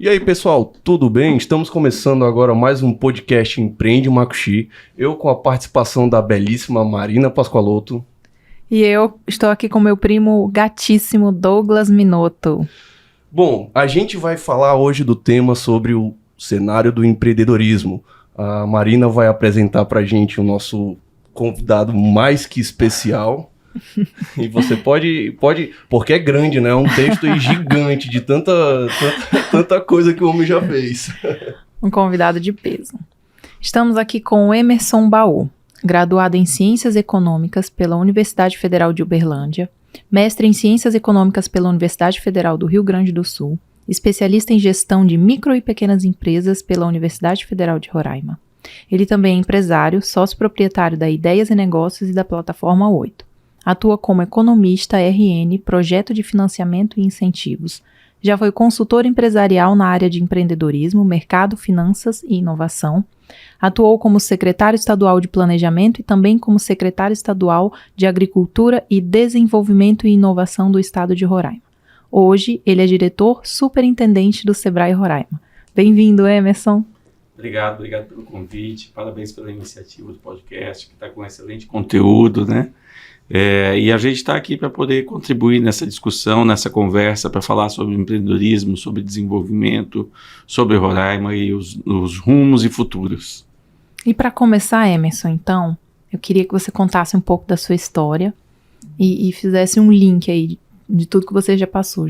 E aí, pessoal, tudo bem? Estamos começando agora mais um podcast Empreende Makushi. Eu com a participação da belíssima Marina Pascoaloto. E eu estou aqui com meu primo gatíssimo Douglas Minotto. Bom, a gente vai falar hoje do tema sobre o cenário do empreendedorismo. A Marina vai apresentar pra gente o nosso convidado mais que especial. E você pode, porque é grande, né? É um texto aí gigante de tanta coisa que o homem já fez. Um convidado de peso. Estamos aqui com o Emerson Baú, graduado em Ciências Econômicas pela Universidade Federal de Uberlândia, mestre em Ciências Econômicas pela Universidade Federal do Rio Grande do Sul, especialista em Gestão de Micro e Pequenas Empresas pela Universidade Federal de Roraima. Ele também é empresário, sócio proprietário da Ideias e Negócios e da Plataforma 8. Atua como economista RN, projeto de financiamento e incentivos. Já foi consultor empresarial na área de empreendedorismo, mercado, finanças e inovação. Atuou como secretário estadual de planejamento e também como secretário estadual de agricultura e desenvolvimento e inovação do estado de Roraima. Hoje, ele é diretor superintendente do Sebrae Roraima. Bem-vindo, Emerson. Obrigado pelo convite. Parabéns pela iniciativa do podcast, que está com excelente conteúdo, né? E a gente está aqui para poder contribuir nessa discussão, nessa conversa, para falar sobre empreendedorismo, sobre desenvolvimento, sobre Roraima e os rumos e futuros. E para começar, Emerson, então, eu queria que você contasse um pouco da sua história e fizesse um link aí de tudo que você já passou.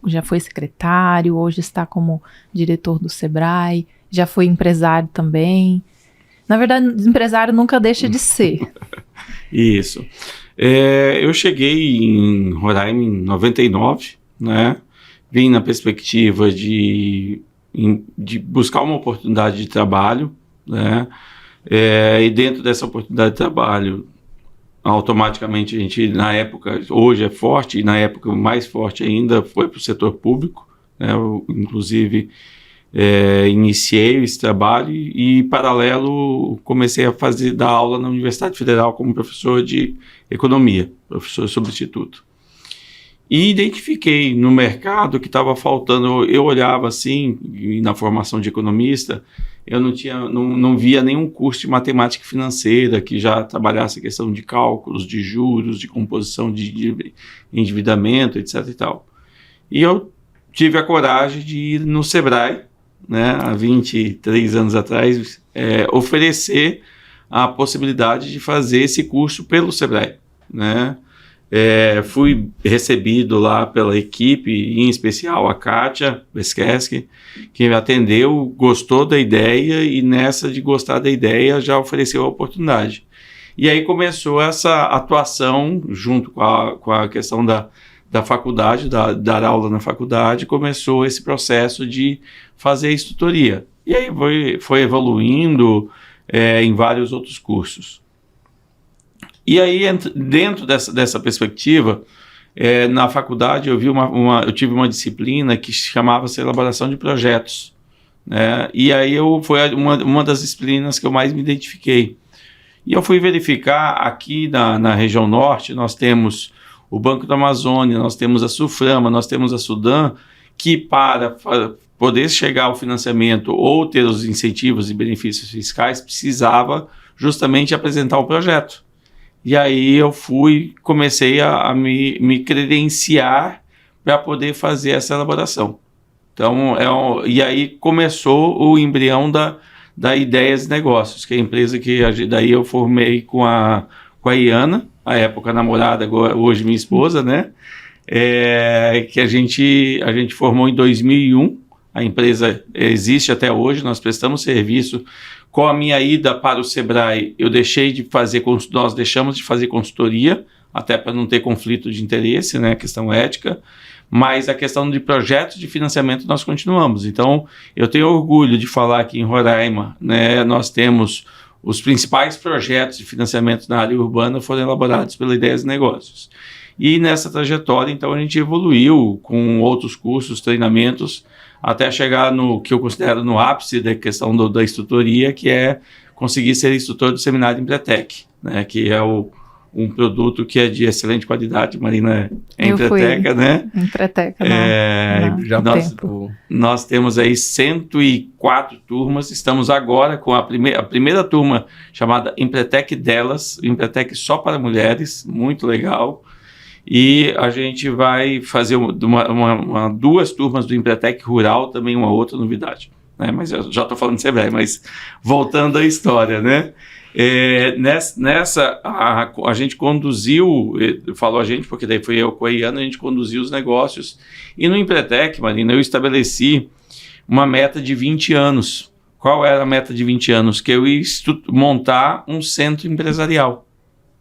Já foi secretário, hoje está como diretor do Sebrae, já foi empresário também. Na verdade, empresário nunca deixa de ser. Isso. Eu cheguei em Roraima em 99, né? Vim na perspectiva de buscar uma oportunidade de trabalho, né? E dentro dessa oportunidade de trabalho, automaticamente a gente, na época, hoje é forte, e na época mais forte ainda, foi para o setor público, né? Eu, inclusive, iniciei esse trabalho e, paralelo, comecei a dar aula na Universidade Federal como professor de economia, professor substituto. E identifiquei no mercado que estava faltando. Eu olhava assim, e na formação de economista, eu não via nenhum curso de matemática financeira que já trabalhasse a questão de cálculos, de juros, de composição de endividamento, etc. e tal. E eu tive a coragem de ir no Sebrae, né, há 23 anos atrás, oferecer a possibilidade de fazer esse curso pelo Sebrae, né? Fui recebido lá pela equipe, em especial a Kátia Beskeski, que me atendeu, gostou da ideia e nessa de gostar da ideia já ofereceu a oportunidade. E aí começou essa atuação junto com a questão da faculdade, dar aula na faculdade, começou esse processo de fazer a instrutoria. E aí foi evoluindo em vários outros cursos. E aí, dentro dessa perspectiva, na faculdade eu tive uma disciplina que chamava-se elaboração de projetos, né? E aí foi uma das disciplinas que eu mais me identifiquei. E eu fui verificar aqui na região norte, nós temos o Banco da Amazônia, nós temos a Suframa, nós temos a Sudan, que para poder chegar ao financiamento ou ter os incentivos e benefícios fiscais, precisava justamente apresentar o projeto. E aí eu comecei a me credenciar para poder fazer essa elaboração. Então, e aí começou o embrião da Ideias e Negócios, que é a empresa que daí eu formei com a Iana, a época namorada, agora, hoje minha esposa, né? Que a gente formou em 2001. A empresa existe até hoje, nós prestamos serviço. Com a minha ida para o Sebrae, nós deixamos de fazer consultoria, até para não ter conflito de interesse, né? Questão ética. Mas a questão de projetos de financiamento nós continuamos. Então, eu tenho orgulho de falar que em Roraima, né, nós temos os principais projetos de financiamento na área urbana foram elaborados pela Ideias e Negócios. E nessa trajetória, então, a gente evoluiu com outros cursos, treinamentos, até chegar no que eu considero no ápice da questão da instrutoria, que é conseguir ser instrutor do seminário Empretec, né, que é o um produto que é de excelente qualidade. Marina é Eu fui Empreteca, né? Empreteca, Já nós, tempo. nós temos aí 104 turmas, estamos agora com a primeira turma chamada Empretec Delas, Empretec só para mulheres, muito legal. E a gente vai fazer duas turmas do Empretec Rural, também uma outra novidade, né? Mas eu já estou falando de Sebrae, mas voltando à história, né? A gente conduziu, falou a gente, porque daí foi eu com a Iana, a gente conduziu os negócios. E no Empretec, Marina, eu estabeleci uma meta de 20 anos. Qual era a meta de 20 anos? Que eu ia montar um centro empresarial,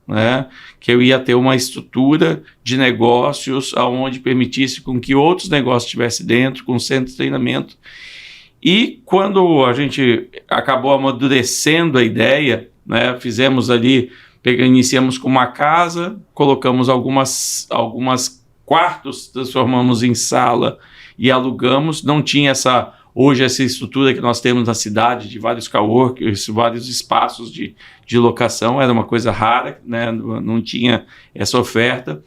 né? Que eu ia ter uma estrutura de negócios onde permitisse com que outros negócios estivessem dentro, com centro de treinamento. E quando a gente acabou amadurecendo a ideia, né, fizemos ali, iniciamos com uma casa, colocamos algumas quartos, transformamos em sala e alugamos. Não tinha hoje essa estrutura que nós temos na cidade, de vários coworkers, vários espaços de locação, era uma coisa rara, né, não tinha essa oferta.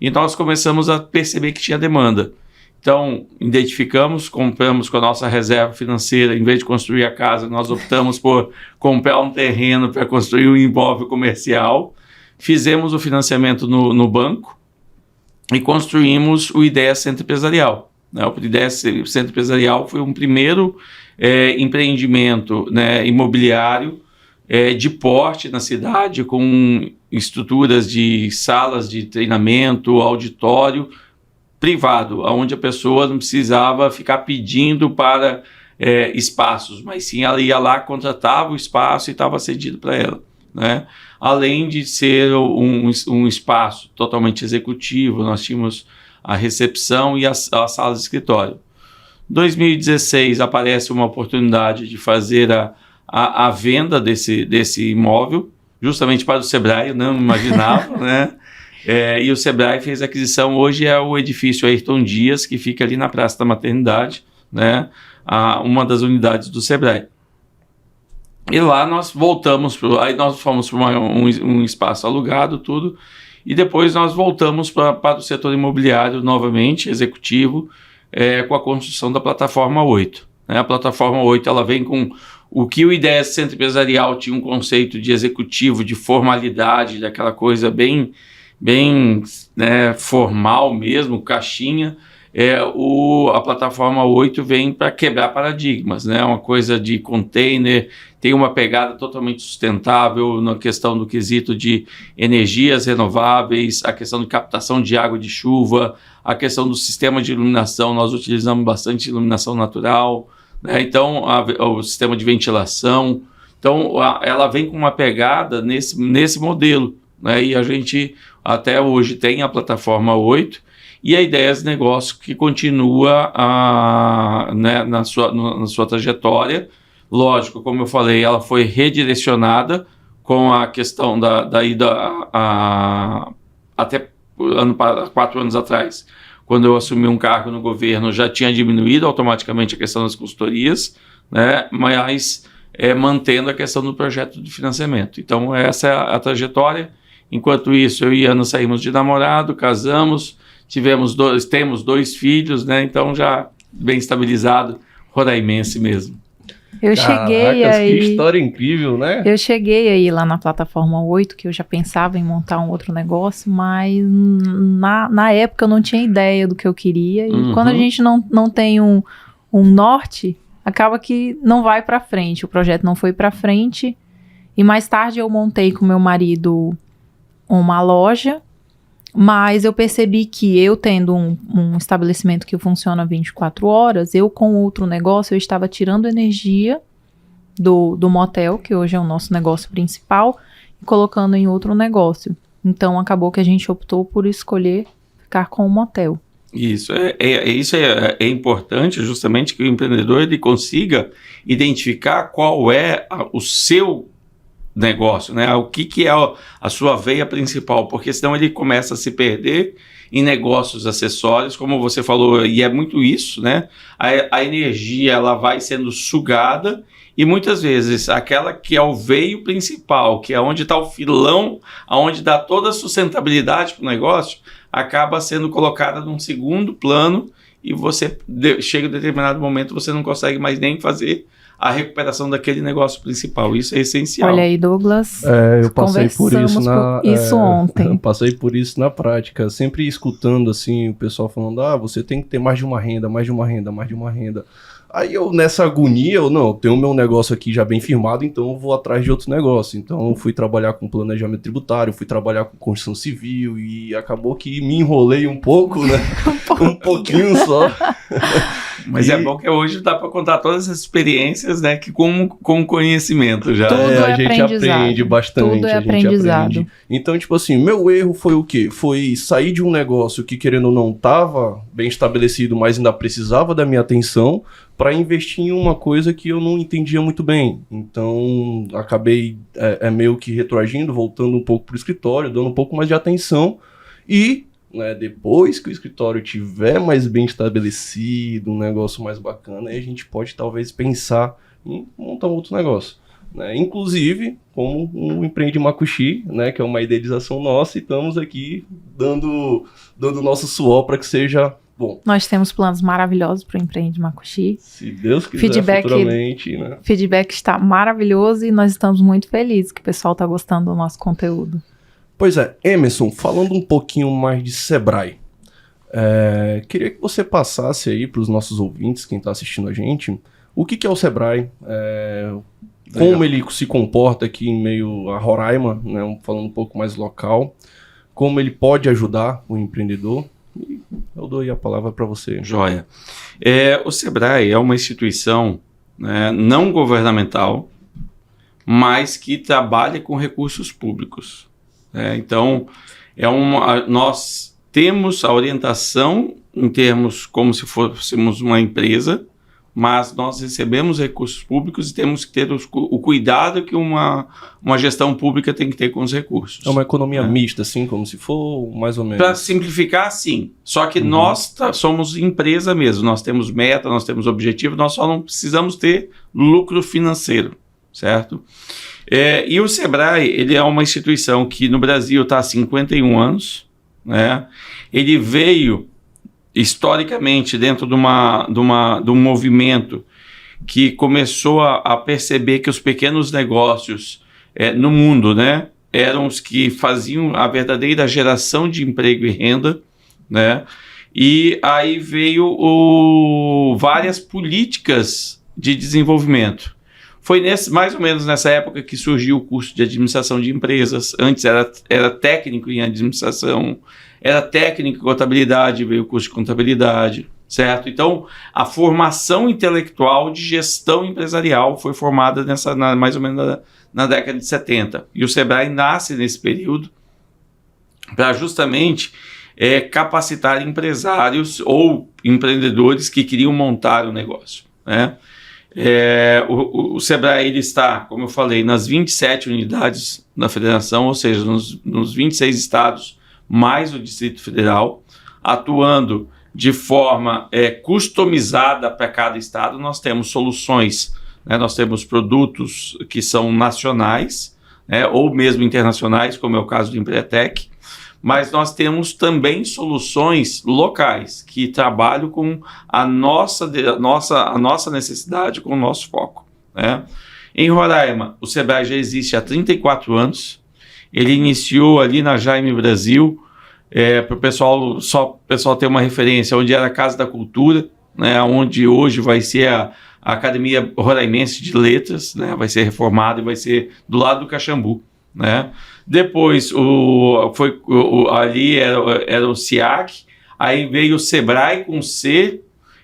E nós começamos a perceber que tinha demanda. Então, identificamos, compramos com a nossa reserva financeira, em vez de construir a casa, nós optamos por comprar um terreno para construir um imóvel comercial, fizemos o financiamento no banco e construímos o Ideia Centro Empresarial. O Ideia Centro Empresarial foi um primeiro empreendimento, né, imobiliário de porte na cidade, com estruturas de salas de treinamento, auditório, privado, onde a pessoa não precisava ficar pedindo para espaços, mas sim ela ia lá, contratava o espaço e estava cedido para ela, né? Além de ser um espaço totalmente executivo, nós tínhamos a recepção e a sala de escritório. Em 2016 aparece uma oportunidade de fazer a venda desse imóvel, justamente para o Sebrae, eu não imaginava, né? E o Sebrae fez a aquisição. Hoje é o edifício Ayrton Dias, que fica ali na Praça da Maternidade, né? Uma das unidades do Sebrae. E lá nós voltamos, aí nós fomos para um espaço alugado, tudo, e depois nós voltamos para o setor imobiliário novamente, executivo, com a construção da Plataforma 8. Né? A Plataforma 8 ela vem com o que o Ideia Centro Empresarial tinha um conceito de executivo, de formalidade, daquela coisa bem né, formal mesmo, caixinha. A Plataforma 8 vem para quebrar paradigmas, né? Uma coisa de container, tem uma pegada totalmente sustentável na questão do quesito de energias renováveis, a questão de captação de água de chuva, a questão do sistema de iluminação, nós utilizamos bastante iluminação natural, né? Então o sistema de ventilação, então ela vem com uma pegada nesse modelo, né? E a gente até hoje tem a Plataforma 8 e a Ideias de Negócio que continua né, na sua trajetória. Lógico, como eu falei, ela foi redirecionada com a questão da ida até 4 anos atrás, quando eu assumi um cargo no governo, já tinha diminuído automaticamente a questão das consultorias, né, mas mantendo a questão do projeto de financiamento. Então, essa é a trajetória. Enquanto isso, eu e Ana saímos de namorado, casamos, temos 2 filhos, né? Então já bem estabilizado, roraimense mesmo. Cheguei aí. Que história incrível, né? Eu cheguei aí lá na Plataforma 8, que eu já pensava em montar um outro negócio, mas na época eu não tinha ideia do que eu queria. E quando a gente não tem um norte, acaba que não vai para frente. O projeto não foi para frente. E mais tarde eu montei com meu marido uma loja, mas eu percebi que eu tendo um estabelecimento que funciona 24 horas, eu com outro negócio, eu estava tirando energia do motel, que hoje é o nosso negócio principal, e colocando em outro negócio. Então acabou que a gente optou por escolher ficar com o motel. Isso é importante, justamente que o empreendedor ele consiga identificar qual é o seu negócio, né? O que é a sua veia principal, porque senão ele começa a se perder em negócios acessórios, como você falou, e é muito isso, né? A energia, ela vai sendo sugada e muitas vezes aquela que é o veio principal, que é onde está o filão, aonde dá toda a sustentabilidade para o negócio, acaba sendo colocada num segundo plano e você chega em determinado momento, você não consegue mais nem fazer a recuperação daquele negócio principal. Isso é essencial. Olha aí, Douglas. Eu passei por isso ontem. Eu passei por isso na prática, sempre escutando assim o pessoal falando: você tem que ter mais de uma renda, mais de uma renda, mais de uma renda. Aí eu, nessa agonia, eu tenho o meu negócio aqui já bem firmado, então eu vou atrás de outro negócio. Então eu fui trabalhar com planejamento tributário, fui trabalhar com construção civil e acabou que me enrolei um pouco, né? Um pouquinho só. Mas é bom que hoje dá para contar todas as experiências, né, que com conhecimento já. Tudo é a gente aprende bastante. Tudo é aprendizado. Então, tipo assim, meu erro foi o quê? Foi sair de um negócio que, querendo ou não, estava bem estabelecido, mas ainda precisava da minha atenção, para investir em uma coisa que eu não entendia muito bem. Então, acabei meio que retroagindo, voltando um pouco para o escritório, dando um pouco mais de atenção e... depois que o escritório tiver mais bem estabelecido, um negócio mais bacana, aí a gente pode talvez pensar em montar um outro negócio. Né? Inclusive, como o Empreende Makushi, né, que é uma idealização nossa, e estamos aqui dando nosso suor para que seja bom. Nós temos planos maravilhosos para o Empreende Makushi. Se Deus quiser, futuramente. Né? Feedback está maravilhoso e nós estamos muito felizes que o pessoal está gostando do nosso conteúdo. Pois é, Emerson, falando um pouquinho mais de Sebrae, queria que você passasse aí para os nossos ouvintes, quem está assistindo a gente, o que é o Sebrae, como ele se comporta aqui em meio a Roraima, né, falando um pouco mais local, como ele pode ajudar o empreendedor, e eu dou aí a palavra para você. Joia. O Sebrae é uma instituição, né, não governamental, mas que trabalha com recursos públicos. Então, nós temos a orientação em termos como se fôssemos uma empresa, mas nós recebemos recursos públicos e temos que ter o cuidado que uma gestão pública tem que ter com os recursos. É uma economia mista, assim, como se for, mais ou menos. Para simplificar, sim. Só que nós somos empresa mesmo, nós temos meta, nós temos objetivo, nós só não precisamos ter lucro financeiro, certo? E o Sebrae, ele é uma instituição que no Brasil está há 51 anos, né? Ele veio historicamente dentro de um movimento que começou a perceber que os pequenos negócios no mundo, né, eram os que faziam a verdadeira geração de emprego e renda, né? E aí veio várias políticas de desenvolvimento. Foi mais ou menos nessa época que surgiu o curso de administração de empresas. Antes era técnico em administração, era técnico em contabilidade, veio o curso de contabilidade, certo? Então, a formação intelectual de gestão empresarial foi formada mais ou menos na década de 70. E o Sebrae nasce nesse período para justamente capacitar empresários ou empreendedores que queriam montar um negócio, né? O Sebrae ele está, como eu falei, nas 27 unidades da federação, ou seja, nos 26 estados, mais o Distrito Federal, atuando de forma customizada para cada estado. Nós temos soluções, né, nós temos produtos que são nacionais, né, ou mesmo internacionais, como é o caso do Empretec, mas nós temos também soluções locais que trabalham com a nossa necessidade, com o nosso foco, né? Em Roraima, o Sebrae já existe há 34 anos. Ele iniciou ali na Jaime Brasil, para o pessoal ter uma referência, onde era a Casa da Cultura, né, onde hoje vai ser a Academia Roraimense de Letras, né, vai ser reformada e vai ser do lado do Caxambu, né? Depois ali era o SIAC, aí veio o Sebrae com C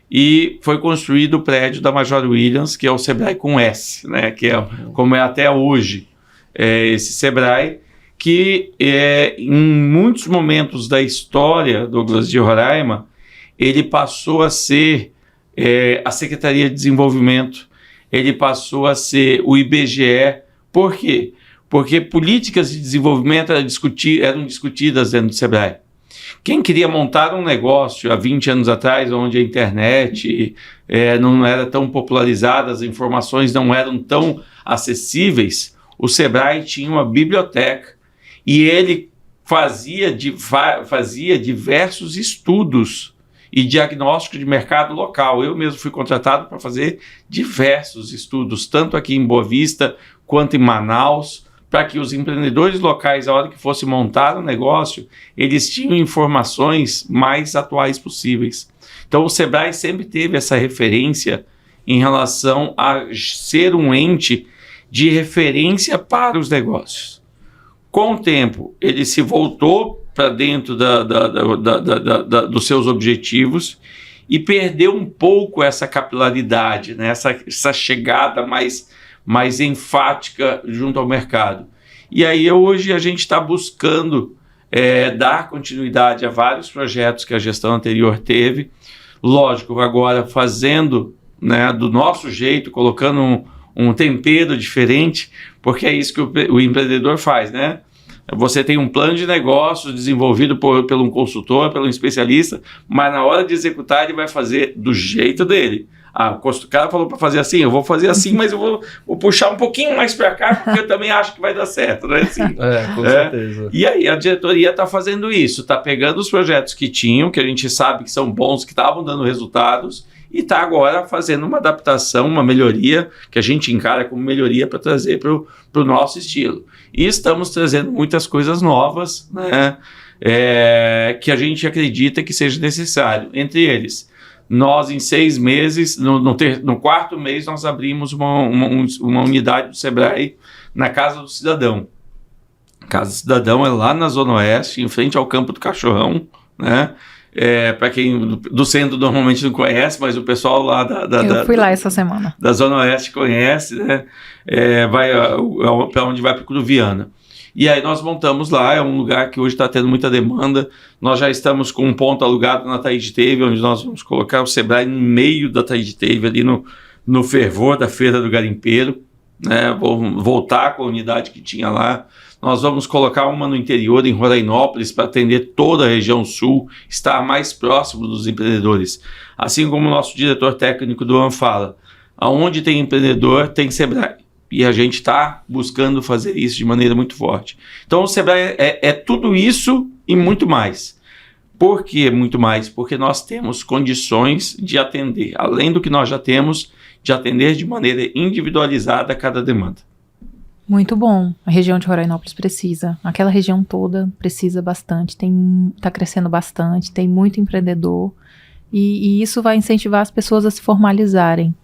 e foi construído o prédio da Major Williams, que é o Sebrae com S, né? Que é como é até hoje esse Sebrae, que em muitos momentos da história, Douglas, de Roraima, ele passou a ser a Secretaria de Desenvolvimento, ele passou a ser o IBGE. Por quê? porque políticas de desenvolvimento eram discutidas dentro do Sebrae. Quem queria montar um negócio há 20 anos atrás, onde a internet não era tão popularizada, as informações não eram tão acessíveis, o Sebrae tinha uma biblioteca e ele fazia diversos estudos e diagnóstico de mercado local. Eu mesmo fui contratado para fazer diversos estudos, tanto aqui em Boa Vista quanto em Manaus, para que os empreendedores locais, a hora que fosse montar um negócio, eles tinham informações mais atuais possíveis. Então, o Sebrae sempre teve essa referência em relação a ser um ente de referência para os negócios. Com o tempo, ele se voltou para dentro dos seus objetivos e perdeu um pouco essa capilaridade, né? essa chegada mais enfática junto ao mercado. E aí hoje a gente está buscando dar continuidade a vários projetos que a gestão anterior teve, lógico, agora fazendo, né, do nosso jeito, colocando um tempero diferente, porque é isso que o empreendedor faz, né? Você tem um plano de negócio desenvolvido por um consultor, por um especialista, mas na hora de executar ele vai fazer do jeito dele. O cara falou para fazer assim, eu vou fazer assim, mas eu vou puxar um pouquinho mais para cá, porque eu também acho que vai dar certo, não é assim? Com certeza. E aí a diretoria está fazendo isso, está pegando os projetos que tinham, que a gente sabe que são bons, que estavam dando resultados, e está agora fazendo uma adaptação, uma melhoria, que a gente encara como melhoria para trazer para o nosso estilo. E estamos trazendo muitas coisas novas, né, que a gente acredita que seja necessário. Entre eles, nós em 6 meses, no quarto mês, nós abrimos uma unidade do Sebrae na Casa do Cidadão. Casa do Cidadão é lá na Zona Oeste, em frente ao Campo do Cachorrão, né? Para quem do centro normalmente não conhece, mas o pessoal lá eu fui lá essa semana. Da Zona Oeste conhece, né? Vai para onde vai para Cruviana. E aí nós montamos lá, é um lugar que hoje está tendo muita demanda. Nós já estamos com um ponto alugado na Taíde Teve, onde nós vamos colocar o Sebrae no meio da Taíde Teve, ali no fervor da Feira do Garimpeiro, né? Vou voltar com a unidade que tinha lá. Nós vamos colocar uma no interior, em Rorainópolis, para atender toda a região sul, estar mais próximo dos empreendedores. Assim como o nosso diretor técnico do fala, aonde tem empreendedor, tem Sebrae. E a gente está buscando fazer isso de maneira muito forte. Então o Sebrae é tudo isso e muito mais. Por que muito mais? Porque nós temos condições de atender, além do que nós já temos, de atender de maneira individualizada a cada demanda. Muito bom. A região de Rorainópolis precisa. Aquela região toda precisa bastante. Está crescendo bastante, tem muito empreendedor. E isso vai incentivar as pessoas a se formalizarem.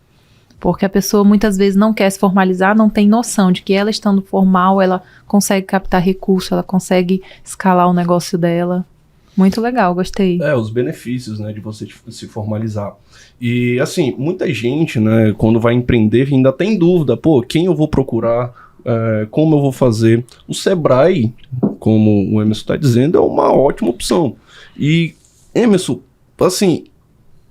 Porque a pessoa muitas vezes não quer se formalizar, não tem noção de que ela estando formal, ela consegue captar recurso, ela consegue escalar o negócio dela. Muito legal, gostei. Os benefícios, né, de você se formalizar. E, assim, muita gente, né, quando vai empreender, ainda tem dúvida, quem eu vou procurar, como eu vou fazer. O Sebrae, como o Emerson está dizendo, é uma ótima opção. E, Emerson, assim,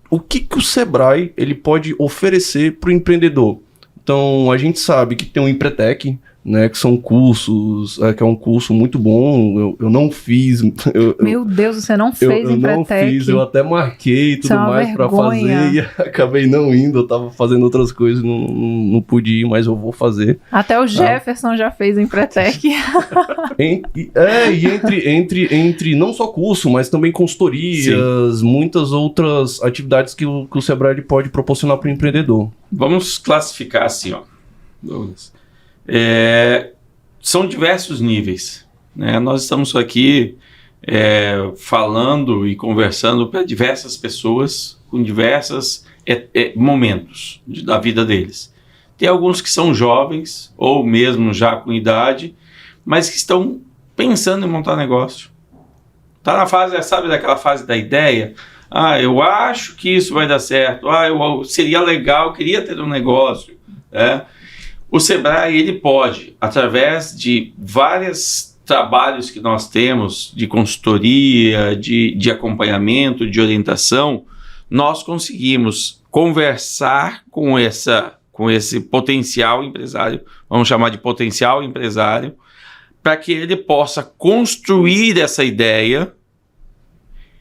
o que o Sebrae ele pode oferecer para o empreendedor? Então, a gente sabe que tem o Empretec, né, que são cursos, que é um curso muito bom, eu não fiz. Meu Deus, você não fez Empretec? Eu não fiz, eu até marquei e tudo mais para fazer e acabei não indo, eu tava fazendo outras coisas, não pude ir, mas eu vou fazer. Até o Jefferson já fez Empretec. Entre não só curso, mas também consultorias, muitas outras atividades que o Sebrae pode proporcionar para o empreendedor. Vamos classificar assim, Douglas. São diversos níveis, né? Nós estamos aqui falando e conversando para diversas pessoas com diversos momentos da vida deles. Tem alguns que são jovens ou mesmo já com idade, mas que estão pensando em montar negócio. Está na fase, sabe daquela fase da ideia? Eu acho que isso vai dar certo. Seria legal, queria ter um negócio, né? O Sebrae, ele pode, através de vários trabalhos que nós temos, de consultoria, de acompanhamento, de orientação, nós conseguimos conversar com esse potencial empresário, vamos chamar de potencial empresário, para que ele possa construir essa ideia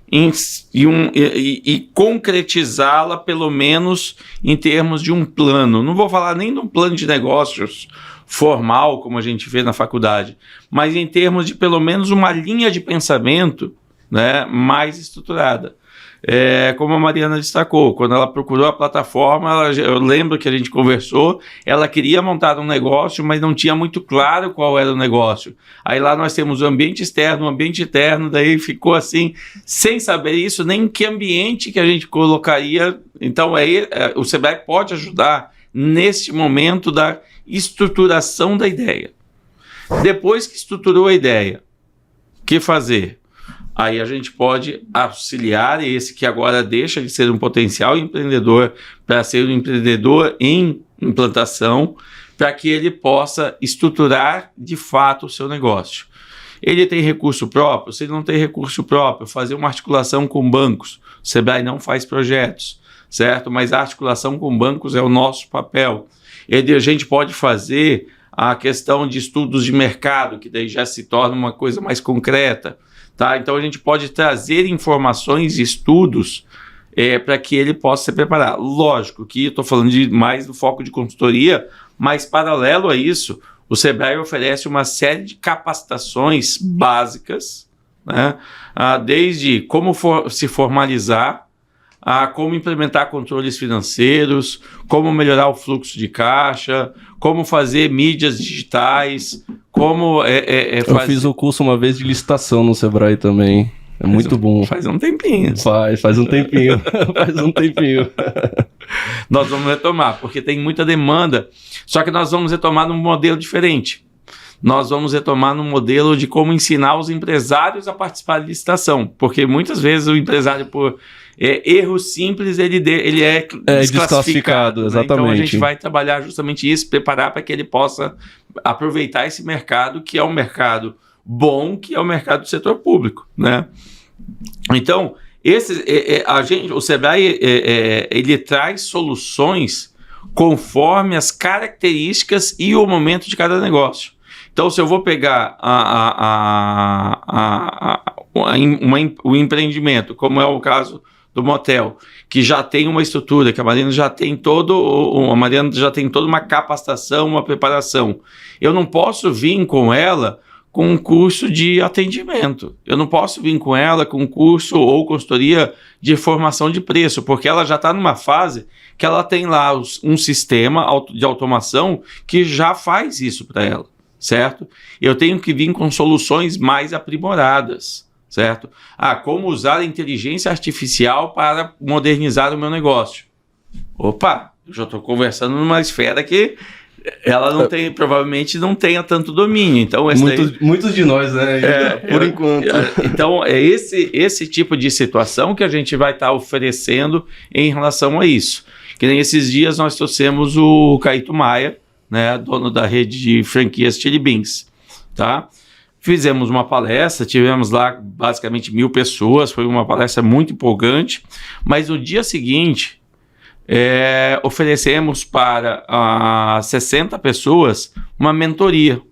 e concretizá-la, pelo menos em termos de um plano. Não vou falar nem de um plano de negócios formal, como a gente vê na faculdade, mas em termos de pelo menos uma linha de pensamento, né, mais estruturada. Como a Mariana destacou, quando ela procurou a plataforma, eu lembro que a gente conversou, ela queria montar um negócio, mas não tinha muito claro qual era o negócio. Aí lá nós temos o ambiente externo, o ambiente interno, daí ficou assim, sem saber isso, nem em que ambiente que a gente colocaria. Então aí o Sebrae pode ajudar nesse momento da estruturação da ideia. Depois que estruturou a ideia, o que fazer? Aí a gente pode auxiliar esse que agora deixa de ser um potencial empreendedor para ser um empreendedor em implantação, para que ele possa estruturar de fato o seu negócio. Ele tem recurso próprio? Se ele não tem recurso próprio, fazer uma articulação com bancos. O Sebrae não faz projetos, certo? Mas a articulação com bancos é o nosso papel. A gente pode fazer a questão de estudos de mercado, que daí já se torna uma coisa mais concreta. Tá? Então a gente pode trazer informações e estudos para que ele possa se preparar. Lógico que eu estou falando mais do foco de consultoria, mas paralelo a isso, o Sebrae oferece uma série de capacitações básicas, né? Desde como se formalizar, a como implementar controles financeiros, como melhorar o fluxo de caixa, como fazer mídias digitais, como Eu fiz o curso uma vez de licitação no Sebrae também. Muito bom. Faz um tempinho. Faz um tempinho. Faz um tempinho. Nós vamos retomar, porque tem muita demanda, só que nós vamos retomar num modelo diferente. Nós vamos retomar num modelo de como ensinar os empresários a participar de licitação, porque muitas vezes o empresário, por erro simples, ele é desclassificado, né? Exatamente. Então a gente vai trabalhar justamente isso, preparar para que ele possa aproveitar esse mercado, que é um mercado bom, que é o mercado do setor público, né? Então, o Sebrae ele traz soluções conforme as características e o momento de cada negócio. Então, se eu vou pegar o empreendimento, como é o caso do motel, que já tem uma estrutura, que a Mariana já tem toda uma capacitação, uma preparação. Eu não posso vir com ela com um curso de atendimento. Eu não posso vir com ela com um curso ou consultoria de formação de preço, porque ela já está numa fase que ela tem lá um sistema de automação que já faz isso para ela, certo? Eu tenho que vir com soluções mais aprimoradas, certo? Como usar a inteligência artificial para modernizar o meu negócio. Opa, eu já estou conversando numa esfera que ela não tem, provavelmente não tenha tanto domínio. Então, muitos de nós, né? Por enquanto. Então, é esse tipo de situação que a gente vai estar oferecendo em relação a isso. Que nem esses dias nós trouxemos o Caíto Maia, né, dono da rede de franquias Chili Beans, tá? Fizemos uma palestra, tivemos lá basicamente 1.000 pessoas, foi uma palestra muito empolgante, mas no dia seguinte oferecemos para 60 pessoas uma mentoria,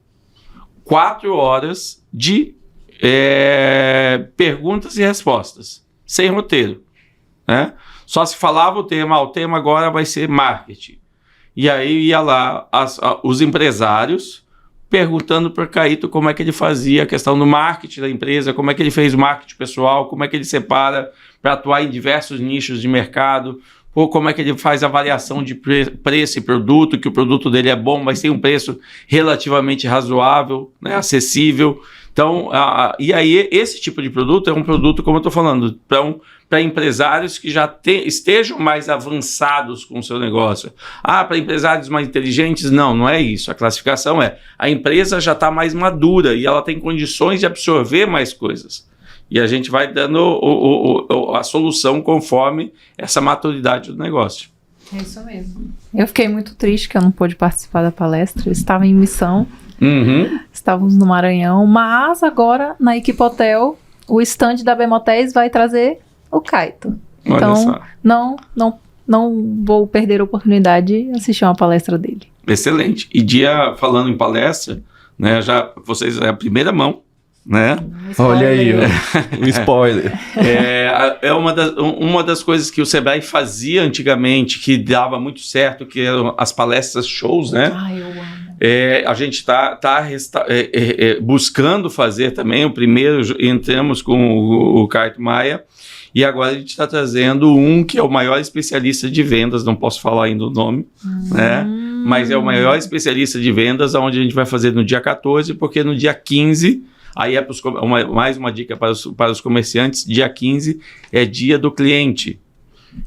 4 horas de perguntas e respostas, sem roteiro, né? Só se falava o tema agora vai ser marketing. E aí ia lá os empresários perguntando para o Caíto como é que ele fazia a questão do marketing da empresa, como é que ele fez o marketing pessoal, como é que ele separa para atuar em diversos nichos de mercado, ou como é que ele faz a variação de preço e produto, que o produto dele é bom, mas tem um preço relativamente razoável, né, acessível. Então, e aí esse tipo de produto é um produto, como eu estou falando, para empresários que já estejam mais avançados com o seu negócio. Para empresários mais inteligentes? Não é isso. A classificação a empresa já está mais madura e ela tem condições de absorver mais coisas. E a gente vai dando a solução conforme essa maturidade do negócio. É isso mesmo. Eu fiquei muito triste que eu não pude participar da palestra. Eu estava em missão. Estávamos no Maranhão, mas agora na Equipotel o stand da Bemotéis vai trazer o Caíto. Então não vou perder a oportunidade de assistir uma palestra dele. Excelente. E falando em palestra, né? Já vocês é a primeira mão, né? Olha aí, ó, um spoiler. É uma das coisas que o Sebrae fazia antigamente, que dava muito certo, que eram as palestras shows, né? Ai, eu amo. A gente está buscando fazer também. O primeiro, entramos com o Caio Maia, e agora a gente está trazendo um que é o maior especialista de vendas, não posso falar ainda o nome, né? Mas é o maior especialista de vendas, onde a gente vai fazer no dia 14, porque no dia 15... Aí mais uma dica para os comerciantes, dia 15 é dia do cliente.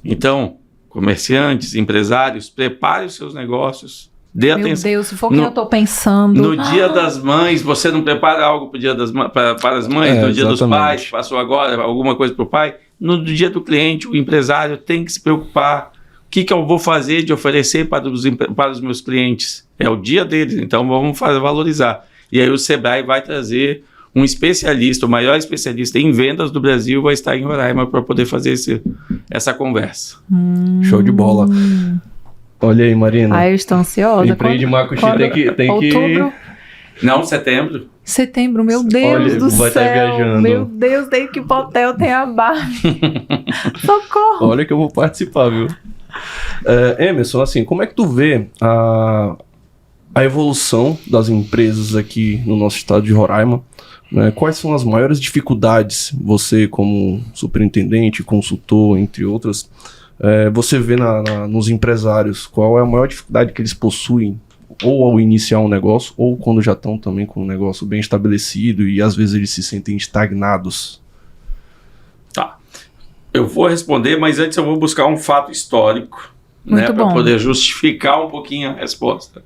Então, comerciantes, empresários, preparem os seus negócios, dê atenção. Meu Deus, se for o que eu estou pensando. No dia das mães, você não prepara algo para as mães, no dia dos pais, passou agora alguma coisa para o pai. No dia do cliente, o empresário tem que se preocupar. O que eu vou fazer de oferecer para os meus clientes? É o dia deles, então vamos valorizar. E aí o Sebrae vai trazer um especialista, o maior especialista em vendas do Brasil, vai estar em Roraima para poder fazer essa conversa. Show de bola. Olha aí, Marina. Eu estou ansiosa. Empreende Makushi tem outubro? Não, setembro. Setembro, meu Deus do vai céu. Estar viajando. Meu Deus, tem que ir pro hotel, tem a Barbie. Socorro. Olha que eu vou participar, viu? Emerson, assim, como é que tu vê a evolução das empresas aqui no nosso estado de Roraima? Né? Quais são as maiores dificuldades, você como superintendente, consultor, entre outras, você vê nos empresários? Qual é a maior dificuldade que eles possuem, ou ao iniciar um negócio, ou quando já estão também com um negócio bem estabelecido e às vezes eles se sentem estagnados? Tá. Eu vou responder, mas antes eu vou buscar um fato histórico, né, para poder justificar um pouquinho a resposta.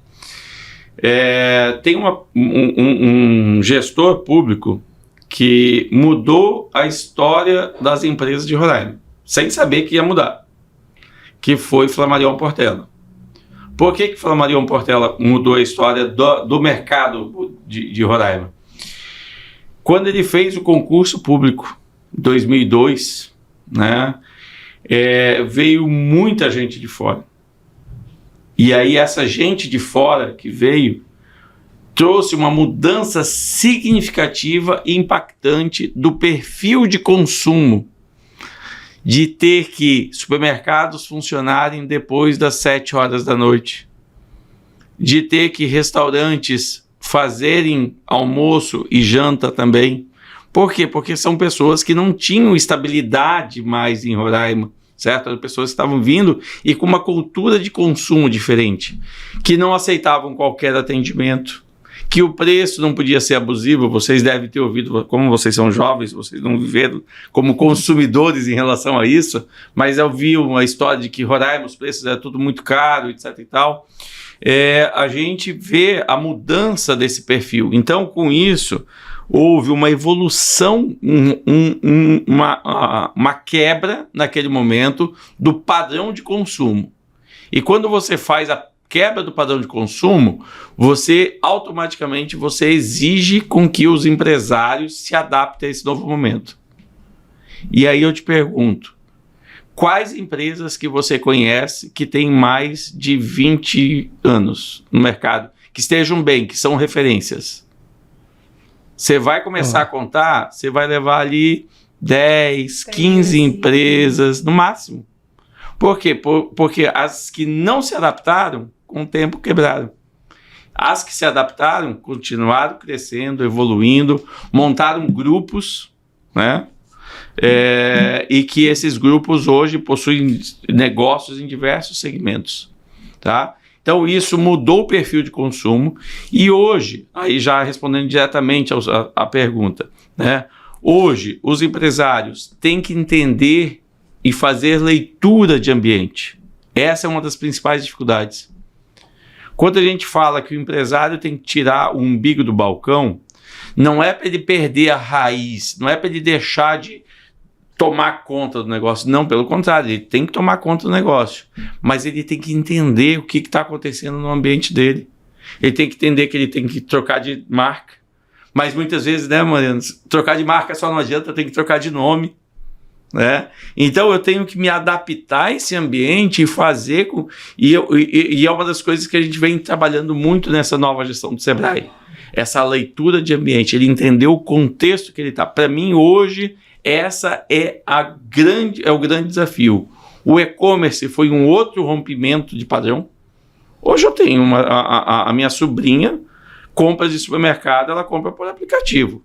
Tem um gestor público que mudou a história das empresas de Roraima, sem saber que ia mudar, que foi Flamarion Portela. Por que Flamarion Portela mudou a história do mercado de Roraima? Quando ele fez o concurso público em 2002, né, veio muita gente de fora. E aí essa gente de fora que veio trouxe uma mudança significativa e impactante do perfil de consumo, de ter que supermercados funcionarem depois das 7 horas da noite, de ter que restaurantes fazerem almoço e janta também. Por quê? Porque são pessoas que não tinham estabilidade mais em Roraima, certo? As pessoas que estavam vindo e com uma cultura de consumo diferente, que não aceitavam qualquer atendimento, que o preço não podia ser abusivo. Vocês devem ter ouvido, como vocês são jovens, vocês não viveram como consumidores em relação a isso, mas eu vi uma história de que Roraima, os preços eram tudo muito caro, etc e tal. A gente vê a mudança desse perfil. Então, com isso, houve uma evolução, uma quebra naquele momento do padrão de consumo. E quando você faz a quebra do padrão de consumo, você automaticamente exige com que os empresários se adaptem a esse novo momento. E aí eu te pergunto, quais empresas que você conhece que têm mais de 20 anos no mercado, que estejam bem, que são referências? Você vai começar a contar, você vai levar ali 10, 15 empresas no máximo. Por quê? Porque as que não se adaptaram, com o tempo quebraram. As que se adaptaram, continuaram crescendo, evoluindo, montaram grupos, né? E que esses grupos hoje possuem negócios em diversos segmentos, tá? Então isso mudou o perfil de consumo e hoje, aí já respondendo diretamente à pergunta, né? Hoje os empresários têm que entender e fazer leitura de ambiente. Essa é uma das principais dificuldades. Quando a gente fala que o empresário tem que tirar o umbigo do balcão, não é para ele perder a raiz, não é para ele deixar de tomar conta do negócio. Não, pelo contrário, ele tem que tomar conta do negócio. Mas ele tem que entender o que está acontecendo no ambiente dele. Ele tem que entender que ele tem que trocar de marca. Mas muitas vezes, né, Mariana, trocar de marca só não adianta, tem que trocar de nome. Né? Então eu tenho que me adaptar a esse ambiente e fazer e é uma das coisas que a gente vem trabalhando muito nessa nova gestão do Sebrae, essa leitura de ambiente, ele entender o contexto que ele está. Para mim, hoje, essa é o grande desafio. O e-commerce foi um outro rompimento de padrão. Hoje eu tenho a minha sobrinha, compras de supermercado, ela compra por aplicativo.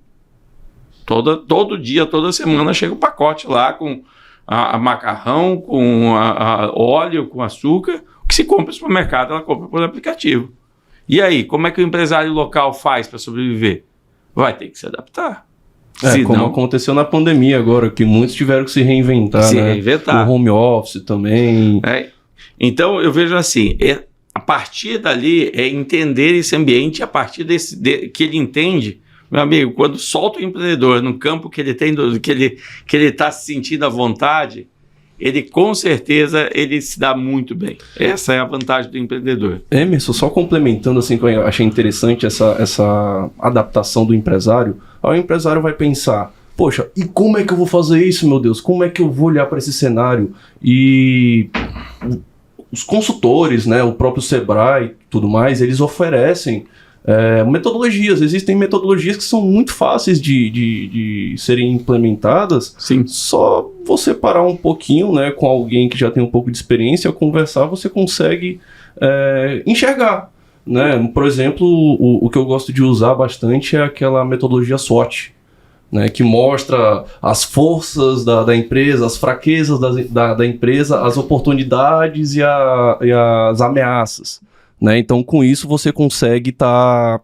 Todo dia, toda semana chega um pacote lá com a macarrão, com a óleo, com açúcar. O que se compra no supermercado, ela compra por aplicativo. E aí, como é que o empresário local faz para sobreviver? Vai ter que se adaptar. Como aconteceu na pandemia agora, que muitos tiveram que se reinventar, O home office também. Então, eu vejo assim, a partir dali é entender esse ambiente, a partir que ele entende, meu amigo, quando solta o empreendedor no campo que ele tem, que ele está se sentindo à vontade, ele com certeza ele se dá muito bem. Essa é a vantagem do empreendedor. Emerson, só complementando, assim, que eu achei interessante essa adaptação do empresário. Aí o empresário vai pensar, poxa, e como é que eu vou fazer isso, meu Deus? Como é que eu vou olhar para esse cenário? E os consultores, né, o próprio Sebrae e tudo mais, eles oferecem metodologias. Existem metodologias que são muito fáceis de serem implementadas. Sim. Só você parar um pouquinho, né, com alguém que já tem um pouco de experiência, conversar, você consegue enxergar. Né? Por exemplo, o que eu gosto de usar bastante é aquela metodologia SWOT, né, que mostra as forças da empresa, as fraquezas da empresa, as oportunidades e as ameaças. Né? Então, com isso, você consegue estar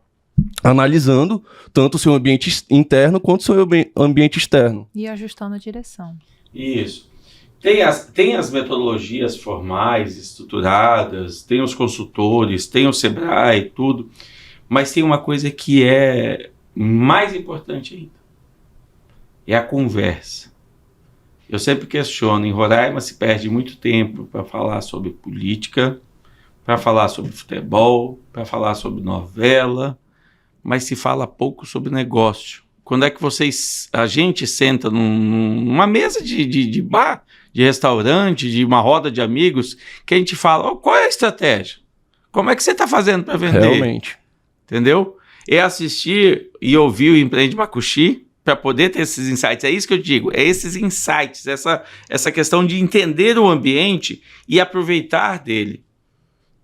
analisando tanto o seu ambiente interno quanto o seu ambiente externo. E ajustando a direção. Isso. Tem as metodologias formais, estruturadas, tem os consultores, tem o Sebrae, tudo, mas tem uma coisa que é mais importante ainda. É a conversa. Eu sempre questiono, em Roraima se perde muito tempo para falar sobre política, para falar sobre futebol, para falar sobre novela, mas se fala pouco sobre negócio. Quando é que a gente senta numa mesa de bar, de restaurante, de uma roda de amigos, que a gente fala, qual é a estratégia? Como é que você está fazendo para vender? Realmente. Entendeu? É assistir e ouvir o Empreende Macuxi para poder ter esses insights. É isso que eu digo, é esses insights, essa questão de entender o ambiente e aproveitar dele.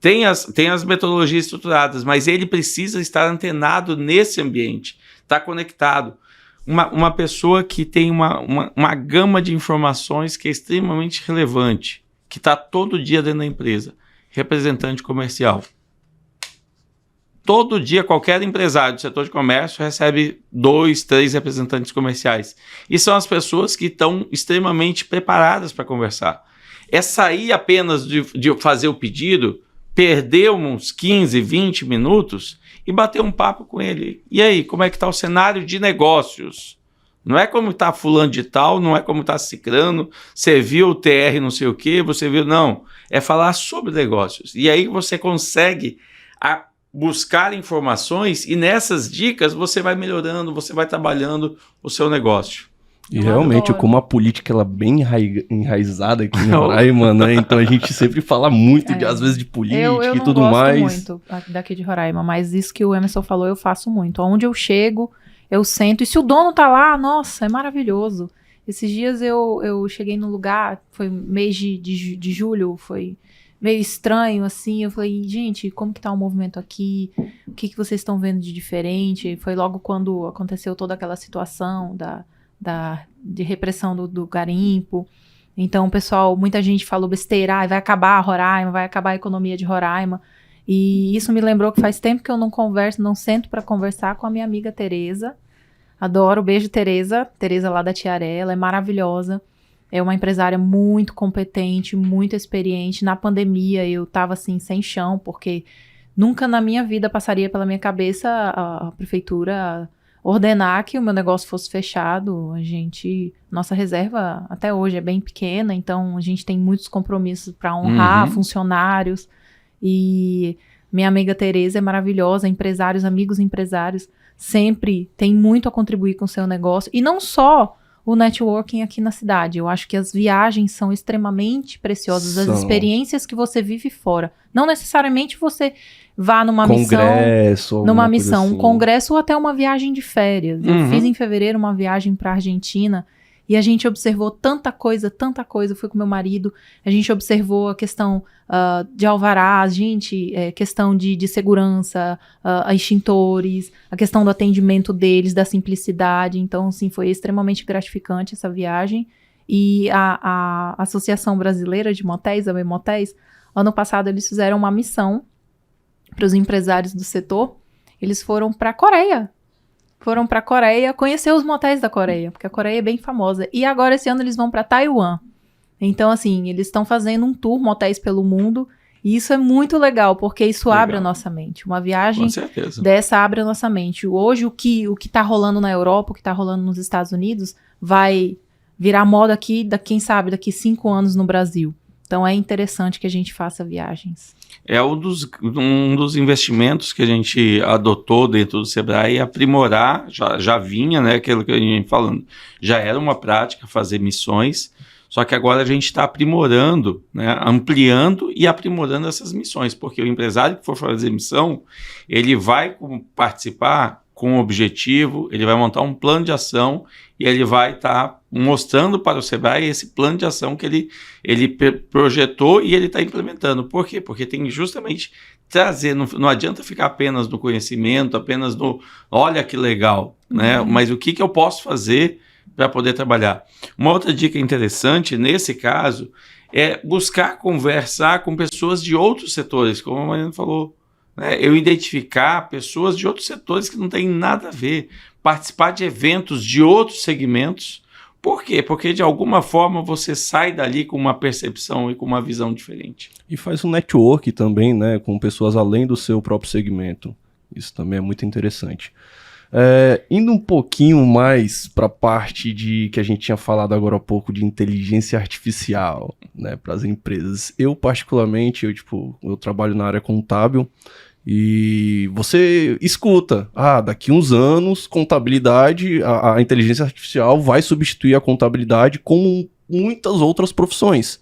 Tem as metodologias estruturadas, mas ele precisa estar antenado nesse ambiente, estar conectado. Uma pessoa que tem uma gama de informações que é extremamente relevante, que está todo dia dentro da empresa. Representante comercial. Todo dia, qualquer empresário do setor de comércio recebe 2, 3 representantes comerciais. E são as pessoas que estão extremamente preparadas para conversar. É sair apenas de fazer o pedido, perder uns 15, 20 minutos e bater um papo com ele. E aí, como é que está o cenário de negócios? Não é como está fulano de tal, não é como está cicrano, você viu o TR não sei o quê, você viu... Não, é falar sobre negócios. E aí você consegue buscar informações e nessas dicas você vai melhorando, você vai trabalhando o seu negócio. E realmente, como a política ela é bem enraizada aqui em Roraima, né? Então a gente sempre fala muito, às vezes, de política e tudo mais. Eu não gosto muito daqui de Roraima, mas isso que o Emerson falou eu faço muito. Onde eu chego, eu sento. E se o dono tá lá, nossa, é maravilhoso. Esses dias eu cheguei no lugar, foi mês de julho, foi meio estranho, assim. Eu falei, gente, como que tá o movimento aqui? O que vocês estão vendo de diferente? Foi logo quando aconteceu toda aquela situação de repressão do garimpo. Então, pessoal, muita gente falou besteira, vai acabar Roraima, vai acabar a economia de Roraima. E isso me lembrou que faz tempo que eu não sento para conversar com a minha amiga Tereza. Adoro, beijo Tereza lá da Tiaré, ela é maravilhosa. É uma empresária muito competente, muito experiente. Na pandemia eu tava assim, sem chão, porque nunca na minha vida passaria pela minha cabeça a prefeitura ordenar que o meu negócio fosse fechado. Nossa reserva até hoje é bem pequena, então a gente tem muitos compromissos para honrar funcionários. E minha amiga Tereza é maravilhosa, amigos empresários, sempre tem muito a contribuir com o seu negócio. E não só o networking aqui na cidade. Eu acho que as viagens são extremamente preciosas, as experiências que você vive fora. Não necessariamente você vá numa Congresso, missão, assim. um congresso ou até uma viagem de férias. Eu fiz em fevereiro uma viagem para Argentina e a gente observou tanta coisa. Eu fui com meu marido, a gente observou a questão de alvarás, questão de segurança, extintores, a questão do atendimento deles, da simplicidade. Então, assim, foi extremamente gratificante essa viagem. E a Associação Brasileira de Motéis, a Bemotéis, ano passado eles fizeram uma missão para os empresários do setor. Eles foram para a Coreia. Foram para a Coreia conhecer os motéis da Coreia, porque a Coreia é bem famosa. E agora, esse ano, eles vão para Taiwan. Então, assim, eles estão fazendo um tour motéis pelo mundo. E isso é muito legal, porque isso abre a nossa mente. Uma viagem dessa abre a nossa mente. Hoje, o que está rolando na Europa, o que está rolando nos Estados Unidos, vai virar moda aqui, quem sabe, daqui 5 anos no Brasil. Então, é interessante que a gente faça viagens. É um dos investimentos que a gente adotou dentro do Sebrae, aprimorar, já vinha, né, aquilo que a gente vem falando, já era uma prática fazer missões, só que agora a gente está aprimorando, né, ampliando e aprimorando essas missões, porque o empresário que for fazer missão, ele vai participar com um objetivo, ele vai montar um plano de ação e ele vai estar mostrando para o Sebrae esse plano de ação que ele projetou e ele está implementando. Por quê? Porque tem justamente trazer, não adianta ficar apenas no conhecimento, apenas no, olha que legal, né? Mas o que eu posso fazer para poder trabalhar? Uma outra dica interessante, nesse caso, é buscar conversar com pessoas de outros setores, como a Mariana falou. Eu identificar pessoas de outros setores que não têm nada a ver, participar de eventos de outros segmentos. Por quê? Porque de alguma forma você sai dali com uma percepção e com uma visão diferente. E faz um network também, né, com pessoas além do seu próprio segmento. Isso também é muito interessante. Indo um pouquinho mais para a parte que a gente tinha falado agora há pouco de inteligência artificial, né, para as empresas. Eu particularmente, eu trabalho na área contábil. E você escuta, daqui uns anos, contabilidade, a inteligência artificial vai substituir a contabilidade como muitas outras profissões,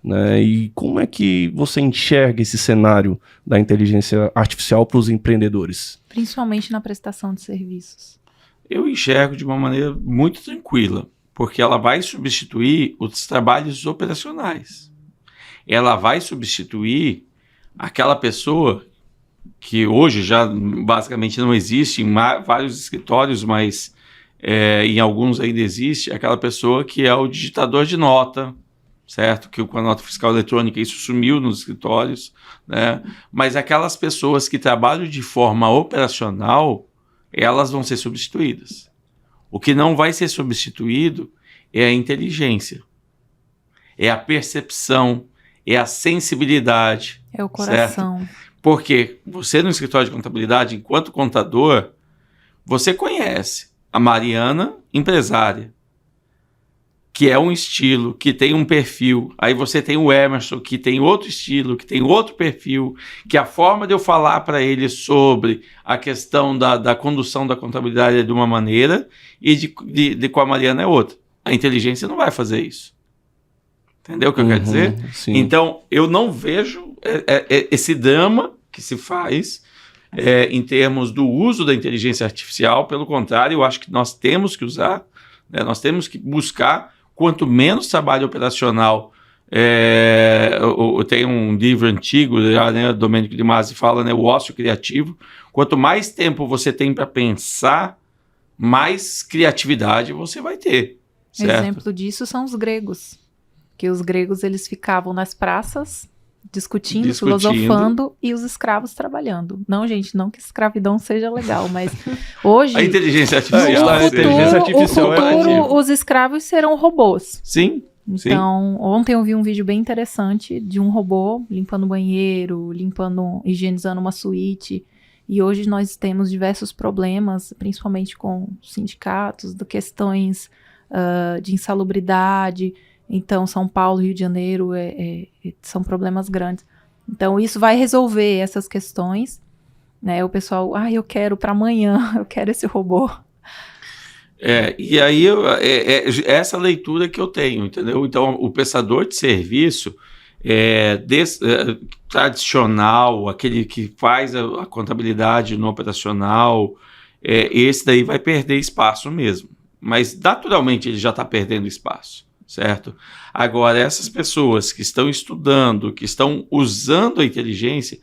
né? E como é que você enxerga esse cenário da inteligência artificial para os empreendedores? Principalmente na prestação de serviços. Eu enxergo de uma maneira muito tranquila, porque ela vai substituir os trabalhos operacionais. Ela vai substituir aquela pessoa que hoje já basicamente não existe em vários escritórios, mas em alguns ainda existe, aquela pessoa que é o digitador de nota, certo? Que com a nota fiscal eletrônica isso sumiu nos escritórios, né? Mas aquelas pessoas que trabalham de forma operacional, elas vão ser substituídas. O que não vai ser substituído é a inteligência, é a percepção, é a sensibilidade. É o coração. Certo? Porque você no escritório de contabilidade, enquanto contador, você conhece a Mariana, empresária, que é um estilo, que tem um perfil. Aí você tem o Emerson, que tem outro estilo, que tem outro perfil, que a forma de eu falar para ele sobre a questão da condução da contabilidade é de uma maneira e com a Mariana é outra. A inteligência não vai fazer isso. Entendeu o que eu quero dizer? Sim. Então, eu não vejo esse drama que se faz em termos do uso da inteligência artificial. Pelo contrário, eu acho que nós temos que usar, né? Nós temos que buscar, quanto menos trabalho operacional. Tem um livro antigo, né, Domênico de Masi fala, né, o ócio criativo. Quanto mais tempo você tem para pensar, mais criatividade você vai ter. Certo? Exemplo disso são os gregos. Que os gregos eles ficavam nas praças discutindo, filosofando e os escravos trabalhando. Não, gente, não que escravidão seja legal, mas hoje... A inteligência artificial. No futuro, os escravos serão robôs. Sim. Então, ontem eu vi um vídeo bem interessante de um robô limpando o banheiro, higienizando uma suíte. E hoje nós temos diversos problemas, principalmente com sindicatos, de questões de insalubridade. Então, São Paulo, Rio de Janeiro são problemas grandes. Então, isso vai resolver essas questões, né? O pessoal, eu quero para amanhã, eu quero esse robô. E aí, essa leitura que eu tenho, entendeu? Então, o prestador de serviço, tradicional, aquele que faz a contabilidade no operacional, esse daí vai perder espaço mesmo. Mas, naturalmente, ele já está perdendo espaço, certo? Agora, essas pessoas que estão estudando, que estão usando a inteligência,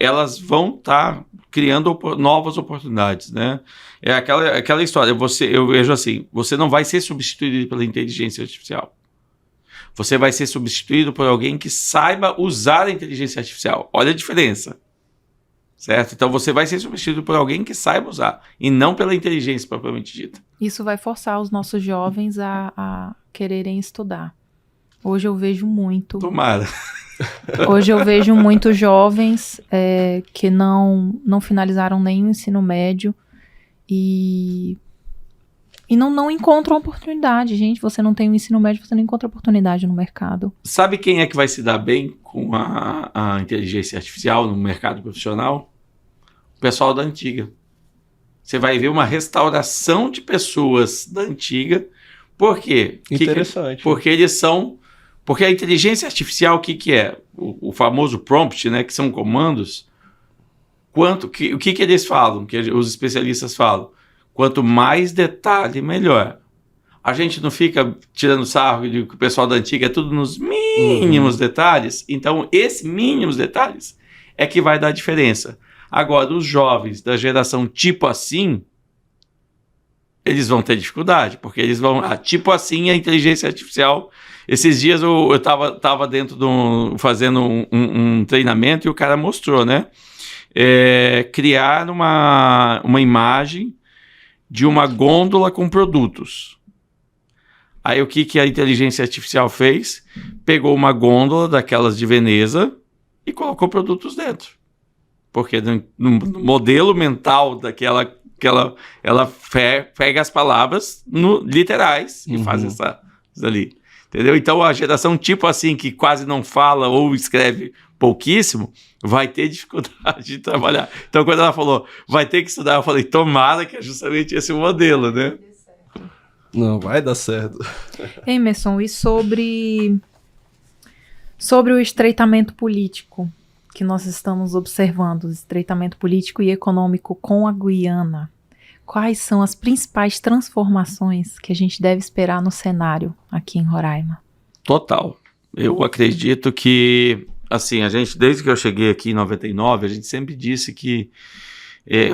elas vão estar criando novas oportunidades, né? É aquela história, eu vejo assim, você não vai ser substituído pela inteligência artificial. Você vai ser substituído por alguém que saiba usar a inteligência artificial. Olha a diferença, certo? Então você vai ser substituído por alguém que saiba usar, e não pela inteligência propriamente dita. Isso vai forçar os nossos jovens a quererem estudar. Hoje eu vejo muito... Tomara. Hoje eu vejo muitos jovens que não finalizaram nem o ensino médio e não encontram oportunidade. Gente, você não tem o ensino médio, você não encontra oportunidade no mercado. Sabe quem é que vai se dar bem com a inteligência artificial no mercado profissional? O pessoal da antiga. Você vai ver uma restauração de pessoas da antiga. Por quê? Interessante. Porque a inteligência artificial, o que é? O famoso prompt, né, que são comandos. O que eles falam, que os especialistas falam? Quanto mais detalhe, melhor. A gente não fica tirando sarro de que o pessoal da antiga é tudo nos mínimos detalhes. Então, esses mínimos detalhes é que vai dar diferença. Agora, os jovens da geração tipo assim, eles vão ter dificuldade, porque eles vão... tipo assim, a inteligência artificial... Esses dias eu estava dentro fazendo um treinamento e o cara mostrou, né? Criar uma imagem de uma gôndola com produtos. Aí o que a inteligência artificial fez? Pegou uma gôndola daquelas de Veneza e colocou produtos dentro. Porque no modelo mental daquela, ela pega as palavras literais e faz isso ali. Entendeu? Então a geração tipo assim, que quase não fala ou escreve pouquíssimo, vai ter dificuldade de trabalhar. Então quando ela falou, vai ter que estudar, eu falei, tomara que é justamente esse o modelo, né? Não, vai dar certo. Emerson, e sobre o estreitamento político que nós estamos observando, o estreitamento político e econômico com a Guiana, quais são as principais transformações que a gente deve esperar no cenário aqui em Roraima? Total. Eu acredito que, assim, a gente, desde que eu cheguei aqui em 99, a gente sempre disse que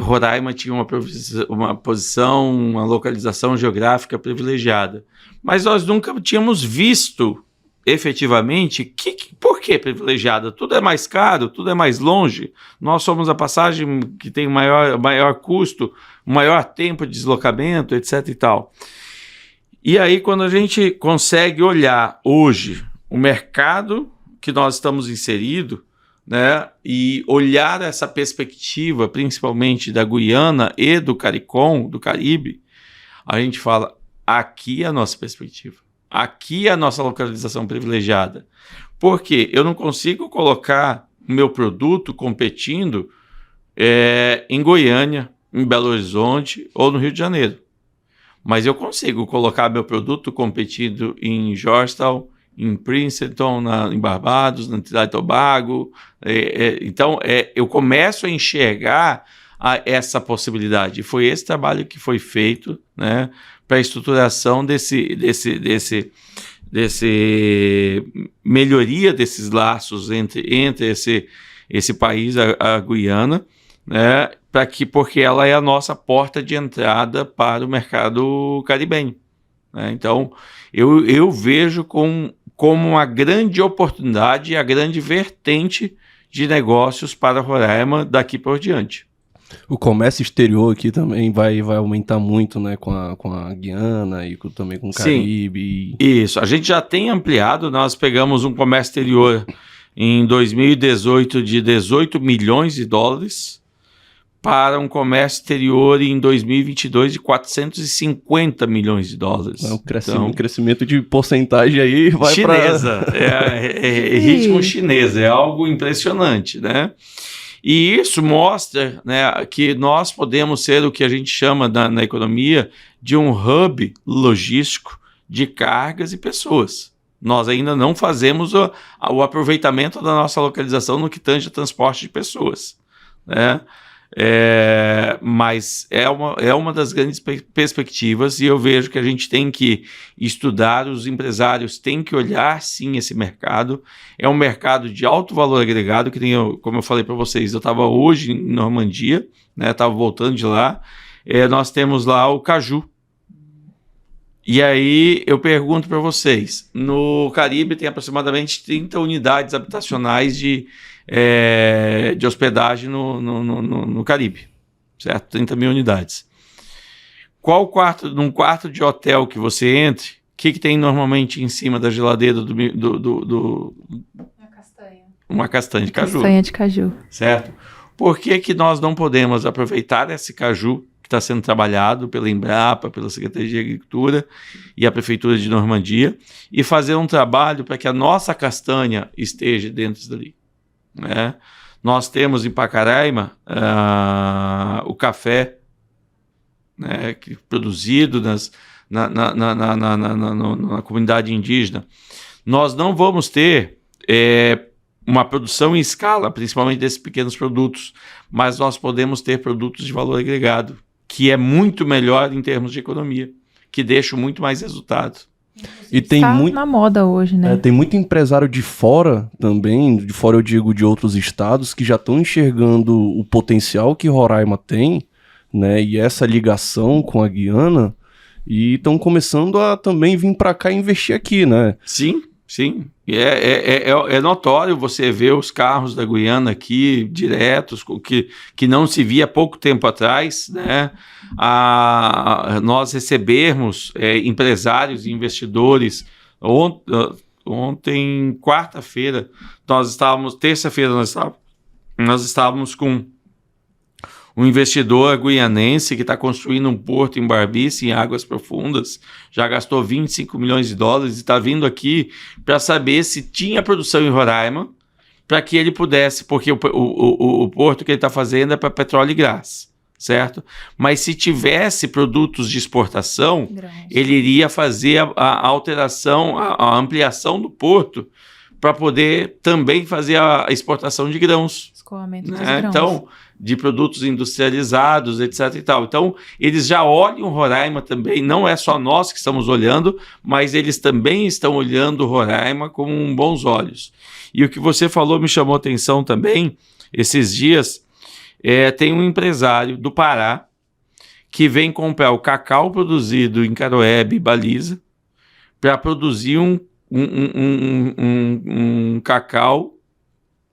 Roraima tinha uma posição, uma localização geográfica privilegiada. Mas nós nunca tínhamos visto, efetivamente, por que privilegiada? Tudo é mais caro, tudo é mais longe. Nós somos a passagem que tem maior custo, maior tempo de deslocamento, etc. e tal. E aí, quando a gente consegue olhar hoje o mercado que nós estamos inseridos, né, e olhar essa perspectiva, principalmente da Guiana e do CARICOM, do Caribe, a gente fala, aqui é a nossa perspectiva. Aqui é a nossa localização privilegiada. Porque eu não consigo colocar o meu produto competindo em Goiânia, em Belo Horizonte ou no Rio de Janeiro. Mas eu consigo colocar meu produto competindo em Georgetown, em Princeton, em Barbados, na Trinidad e Tobago. Então, eu começo a enxergar essa possibilidade. Foi esse trabalho que foi feito, né, para a estruturação desse melhoria desses laços entre esse país, a Guiana, né, porque ela é a nossa porta de entrada para o mercado caribenho, né? Então, eu vejo como uma grande oportunidade e a grande vertente de negócios para Roraima daqui por diante. O comércio exterior aqui também vai aumentar muito, né, com a Guiana e também com o Caribe. Sim, isso, a gente já tem ampliado, nós pegamos um comércio exterior em 2018 de 18 milhões de dólares para um comércio exterior em 2022 de 450 milhões de dólares. Um crescimento de porcentagem aí vai para... Chinesa, ritmo chinês, é algo impressionante, né? E isso mostra, né, que nós podemos ser o que a gente chama na economia de um hub logístico de cargas e pessoas, Nós ainda não fazemos o aproveitamento da nossa localização no que tange a transporte de pessoas, né? Mas é uma das grandes perspectivas, e eu vejo que a gente tem que estudar, os empresários têm que olhar sim esse mercado. É um mercado de alto valor agregado, que tem, como eu falei para vocês, eu estava hoje em Normandia, né? Estava voltando de lá. Nós temos lá o caju. E aí eu pergunto para vocês, no Caribe tem aproximadamente 30 unidades habitacionais de hospedagem no Caribe, certo? 30 mil unidades. Num quarto de hotel que você entre, o que tem normalmente em cima da geladeira Uma castanha. Uma castanha de caju. Castanha de caju. Certo? Por que nós não podemos aproveitar esse caju que está sendo trabalhado pela Embrapa, pela Secretaria de Agricultura e a Prefeitura de Normandia, e fazer um trabalho para que a nossa castanha esteja dentro dali, né? Nós temos em Pacaraima o café, né, produzido na comunidade indígena. Nós não vamos ter uma produção em escala, principalmente desses pequenos produtos, mas nós podemos ter produtos de valor agregado, que é muito melhor em termos de economia, que deixam muito mais resultado. E tem Tá muito na moda hoje, né? tem muito empresário de fora também, de fora eu digo de outros estados, que já estão enxergando o potencial que Roraima tem, né, e essa ligação com a Guiana, e estão começando a também vir para cá e investir aqui, né? Sim. Sim, é notório você ver os carros da Guiana aqui diretos, que não se via há pouco tempo atrás, né? Nós recebermos empresários e investidores. Ontem, quarta-feira, terça-feira nós estávamos com um investidor guianense que está construindo um porto em Barbice, em águas profundas, já gastou 25 milhões de dólares e está vindo aqui para saber se tinha produção em Roraima, para que ele pudesse, porque o porto que ele está fazendo é para petróleo e gás, certo? Mas se tivesse produtos de exportação, ele iria fazer a alteração, a ampliação do porto, para poder também fazer a exportação de grãos. Escoamento dos né? grãos. Então, de produtos industrializados, etc. e tal. Então, eles já olham Roraima também, não é só nós que estamos olhando, mas eles também estão olhando Roraima com bons olhos. E o que você falou me chamou atenção também, esses dias, tem um empresário do Pará que vem comprar o cacau produzido em Caroebe e Baliza para produzir um cacau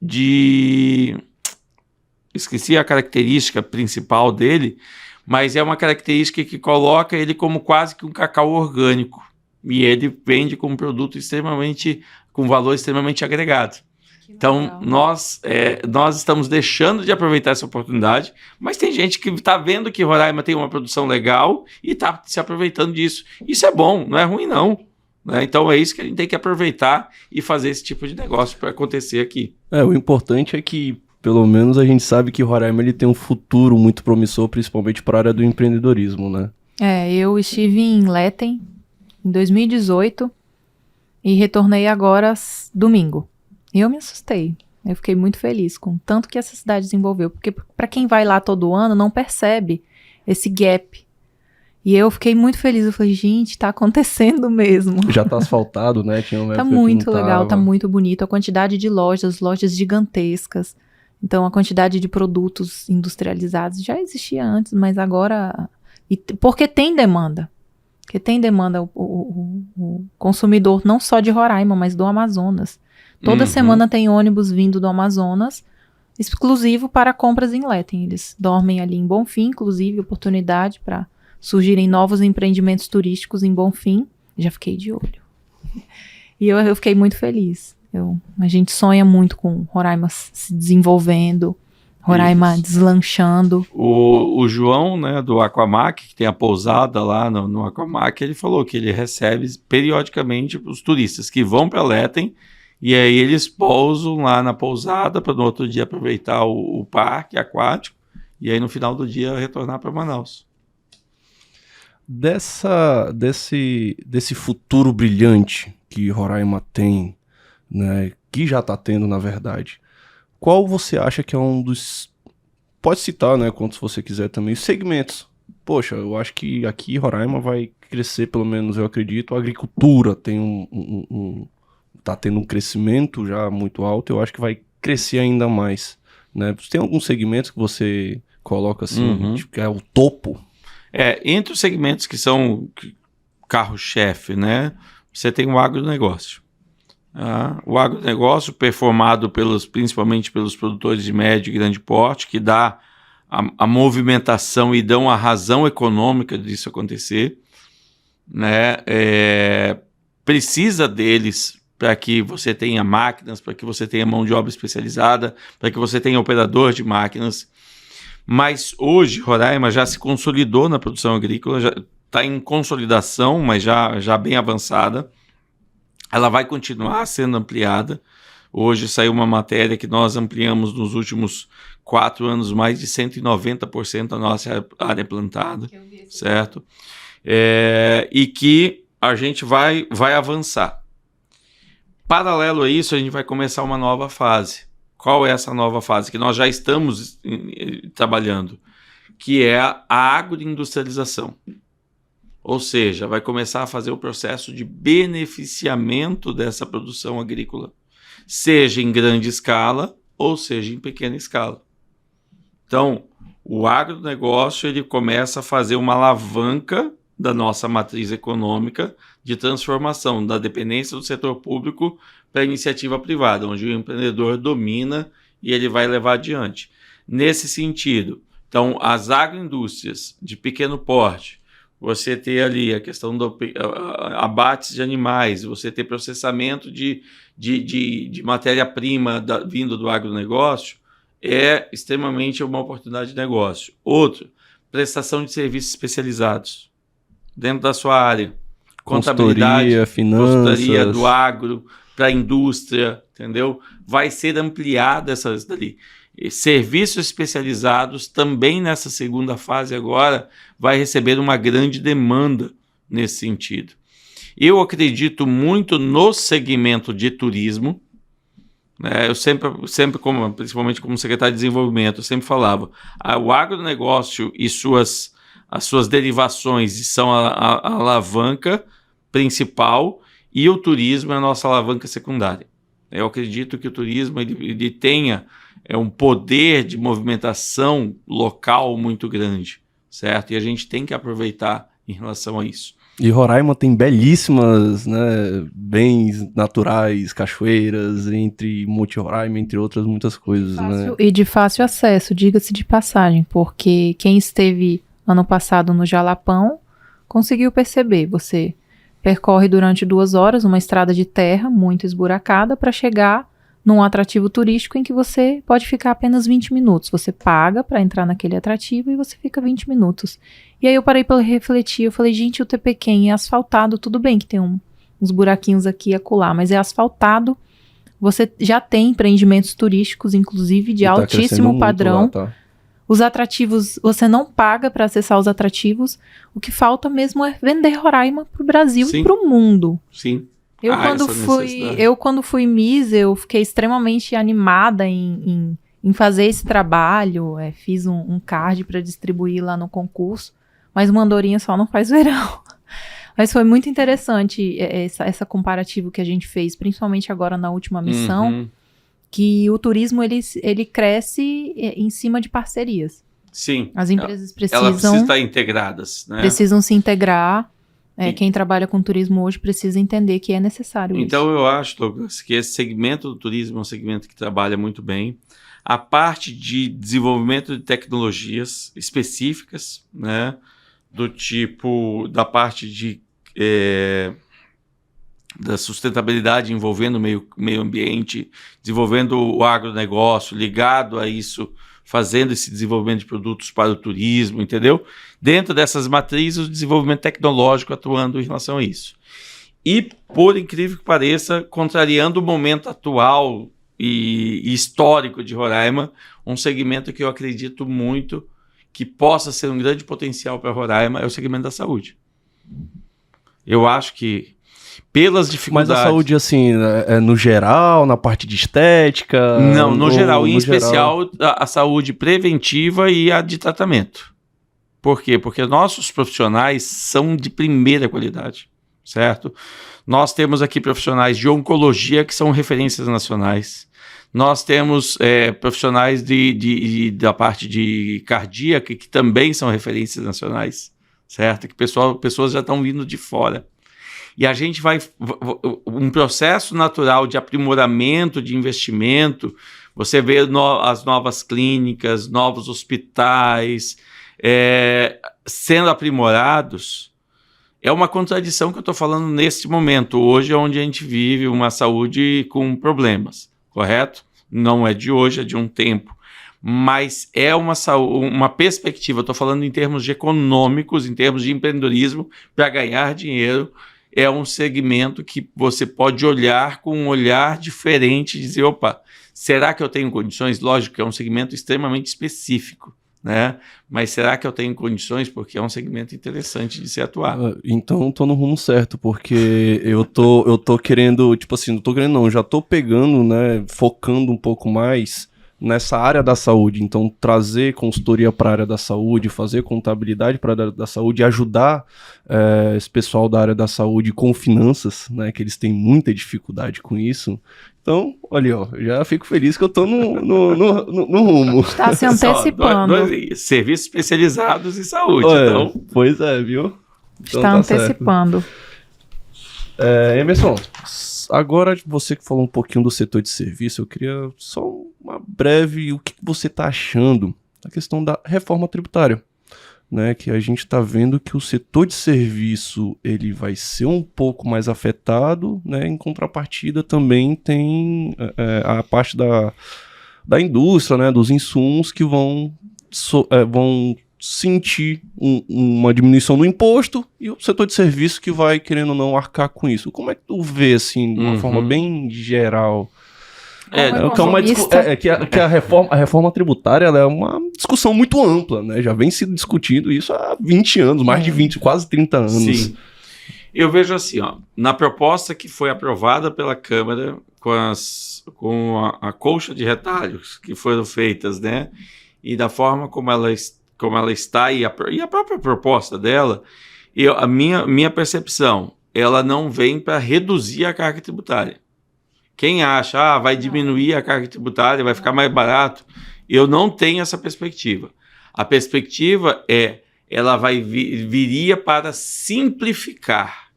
de... Esqueci a característica principal dele, mas é uma característica que coloca ele como quase que um cacau orgânico. E ele vende como produto com valor extremamente agregado. Então, nós estamos deixando de aproveitar essa oportunidade, mas tem gente que está vendo que Roraima tem uma produção legal e está se aproveitando disso. Isso é bom, não é ruim não. Né? Então é isso que a gente tem que aproveitar e fazer esse tipo de negócio para acontecer aqui. O importante é que, pelo menos, a gente sabe que Roraima ele tem um futuro muito promissor, principalmente para a área do empreendedorismo, né? Eu estive em Letem em 2018 e retornei agora domingo. E eu me assustei. Eu fiquei muito feliz com o tanto que essa cidade desenvolveu. Porque para quem vai lá todo ano, não percebe esse gap. E eu fiquei muito feliz. Eu falei, gente, tá acontecendo mesmo. Já tá asfaltado, né? Tá muito legal, tá muito bonito. A quantidade de lojas gigantescas. Então, a quantidade de produtos industrializados já existia antes, mas agora... Porque tem demanda. Porque tem demanda o consumidor, não só de Roraima, mas do Amazonas. Toda semana tem ônibus vindo do Amazonas, exclusivo para compras em Letem. Eles dormem ali em Bonfim, inclusive, oportunidade para surgirem novos empreendimentos turísticos em Bonfim. Já fiquei de olho. E eu fiquei muito feliz. A gente sonha muito com Roraima se desenvolvendo, Roraima deslanchando. O João, né, do Aquamac, que tem a pousada lá no Aquamac, ele falou que ele recebe periodicamente os turistas que vão para Letem, e aí eles pousam lá na pousada para no outro dia aproveitar o parque aquático, e aí no final do dia retornar para Manaus. Desse futuro brilhante que Roraima tem, né, que já está tendo, na verdade, qual você acha que é um dos... Pode citar, né, quantos você quiser também, segmentos. Poxa, eu acho que aqui Roraima vai crescer, pelo menos eu acredito, a agricultura tem tá tendo um crescimento já muito alto, eu acho que vai crescer ainda mais, né? Tem alguns segmentos que você coloca assim, tipo, que é o topo? Entre os segmentos que são carro-chefe, né? Você tem o agronegócio. O agronegócio performado principalmente pelos produtores de médio e grande porte, que dá a movimentação e dão a razão econômica disso acontecer, né? Precisa deles para que você tenha máquinas, para que você tenha mão de obra especializada, para que você tenha operador de máquinas. Mas hoje Roraima já se consolidou na produção agrícola, já está em consolidação, mas já bem avançada. Ela vai continuar sendo ampliada. Hoje saiu uma matéria que nós ampliamos nos últimos 4 anos mais de 190% a nossa área plantada, certo? E que a gente vai avançar. Paralelo a isso, a gente vai começar uma nova fase. Qual é essa nova fase? Que nós já estamos trabalhando, que é a agroindustrialização. Ou seja, vai começar a fazer o processo de beneficiamento dessa produção agrícola, seja em grande escala ou seja em pequena escala. Então, o agronegócio ele começa a fazer uma alavanca da nossa matriz econômica de transformação da dependência do setor público para a iniciativa privada, onde o empreendedor domina e ele vai levar adiante. Nesse sentido, então, as agroindústrias de pequeno porte, você ter ali a questão do abates de animais, você ter processamento de matéria-prima vindo do agronegócio, é extremamente uma oportunidade de negócio. Outro, prestação de serviços especializados dentro da sua área. Contabilidade, finanças, consultoria do agro para a indústria, entendeu? Vai ser ampliada essas dali. Serviços especializados também nessa segunda fase agora vai receber uma grande demanda nesse sentido. Eu acredito muito no segmento de turismo, né? Eu sempre principalmente como secretário de desenvolvimento, eu sempre falava, o agronegócio e as suas derivações são a alavanca principal e o turismo é a nossa alavanca secundária. Eu acredito que o turismo ele tenha um poder de movimentação local muito grande, certo? E a gente tem que aproveitar em relação a isso. E Roraima tem belíssimas, né, bens naturais, cachoeiras, entre Monte Roraima, entre outras muitas coisas, né? E de fácil acesso, diga-se de passagem, porque quem esteve ano passado no Jalapão conseguiu perceber. Você percorre durante 2 horas uma estrada de terra muito esburacada para chegar num atrativo turístico em que você pode ficar apenas 20 minutos. Você paga para entrar naquele atrativo e você fica 20 minutos. E aí eu parei para refletir, eu falei, gente, o Tepequém é asfaltado, tudo bem que tem uns buraquinhos aqui e acolá, mas é asfaltado. Você já tem empreendimentos turísticos, inclusive de altíssimo padrão. Lá, tá? Os atrativos, você não paga para acessar os atrativos. O que falta mesmo é vender Roraima para o Brasil e para o mundo. Sim. Quando fui Miss, eu fiquei extremamente animada em fazer esse trabalho. Fiz um card para distribuir lá no concurso, mas uma andorinha só não faz verão. Mas foi muito interessante essa comparativa que a gente fez, principalmente agora na última missão, que o turismo ele cresce em cima de parcerias. Sim. As empresas elas precisam estar integradas, né? Precisam se integrar. Quem trabalha com turismo hoje precisa entender que é necessário isso. Então eu acho, Douglas, que esse segmento do turismo é um segmento que trabalha muito bem. A parte de desenvolvimento de tecnologias específicas, né, do tipo da parte da sustentabilidade envolvendo o meio ambiente, desenvolvendo o agronegócio, ligado a isso, fazendo esse desenvolvimento de produtos para o turismo, entendeu? Dentro dessas matrizes, o desenvolvimento tecnológico atuando em relação a isso. E, por incrível que pareça, contrariando o momento atual e histórico de Roraima, um segmento que eu acredito muito que possa ser um grande potencial para Roraima é o segmento da saúde. Eu acho que pelas Mas dificuldades. a saúde, assim, é no geral, na parte de estética? Não, no geral, em no especial a saúde preventiva e a de tratamento. Por quê? Porque nossos profissionais são de primeira qualidade, certo? Nós temos aqui profissionais de oncologia que são referências nacionais. Nós temos profissionais da parte de cardíaca que também são referências nacionais, certo? Que pessoas já estão vindo de fora. E a gente vai... Um processo natural de aprimoramento, de investimento, você vê as novas clínicas, novos hospitais sendo aprimorados. É uma contradição que eu estou falando nesse momento, hoje, onde a gente vive uma saúde com problemas, correto? Não é de hoje, é de um tempo. Mas é uma perspectiva, estou falando em termos de econômicos, em termos de empreendedorismo, para ganhar dinheiro. É um segmento que você pode olhar com um olhar diferente e dizer, opa, será que eu tenho condições? Lógico que é um segmento extremamente específico, né? Mas será que eu tenho condições? Porque é um segmento interessante de se atuar. Então tô no rumo certo, porque eu tô querendo, tipo assim, não tô querendo não, já tô pegando, né, focando um pouco mais nessa área da saúde. Então trazer consultoria para a área da saúde, fazer contabilidade para a área da saúde, ajudar esse pessoal da área da saúde com finanças, né, que eles têm muita dificuldade com isso. Então, olha, ó, já fico feliz que eu tô no rumo. Está se antecipando. Serviços especializados em saúde. Então. Pois é, viu? Então, está antecipando. Emerson, agora você que falou um pouquinho do setor de serviço, eu queria só uma breve, o que você está achando da questão da reforma tributária, né? Que a gente está vendo que o setor de serviço ele vai ser um pouco mais afetado, né? Em contrapartida também tem a parte da indústria, né? Dos insumos que vão sentir uma diminuição no imposto e o setor de serviço que vai, querendo ou não, arcar com isso. Como é que tu vê, assim, de uma forma bem geral? Que a reforma tributária ela é uma discussão muito ampla, né? Já vem sendo discutido isso há 20 anos, mais de 20, quase 30 anos. Sim. Eu vejo assim, ó, na proposta que foi aprovada pela Câmara com a colcha de retalhos que foram feitas, né? E da forma como ela está e a própria proposta dela, a minha percepção, ela não vem para reduzir a carga tributária. Quem acha, vai diminuir a carga tributária, vai ficar mais barato, eu não tenho essa perspectiva. A perspectiva ela viria para simplificar.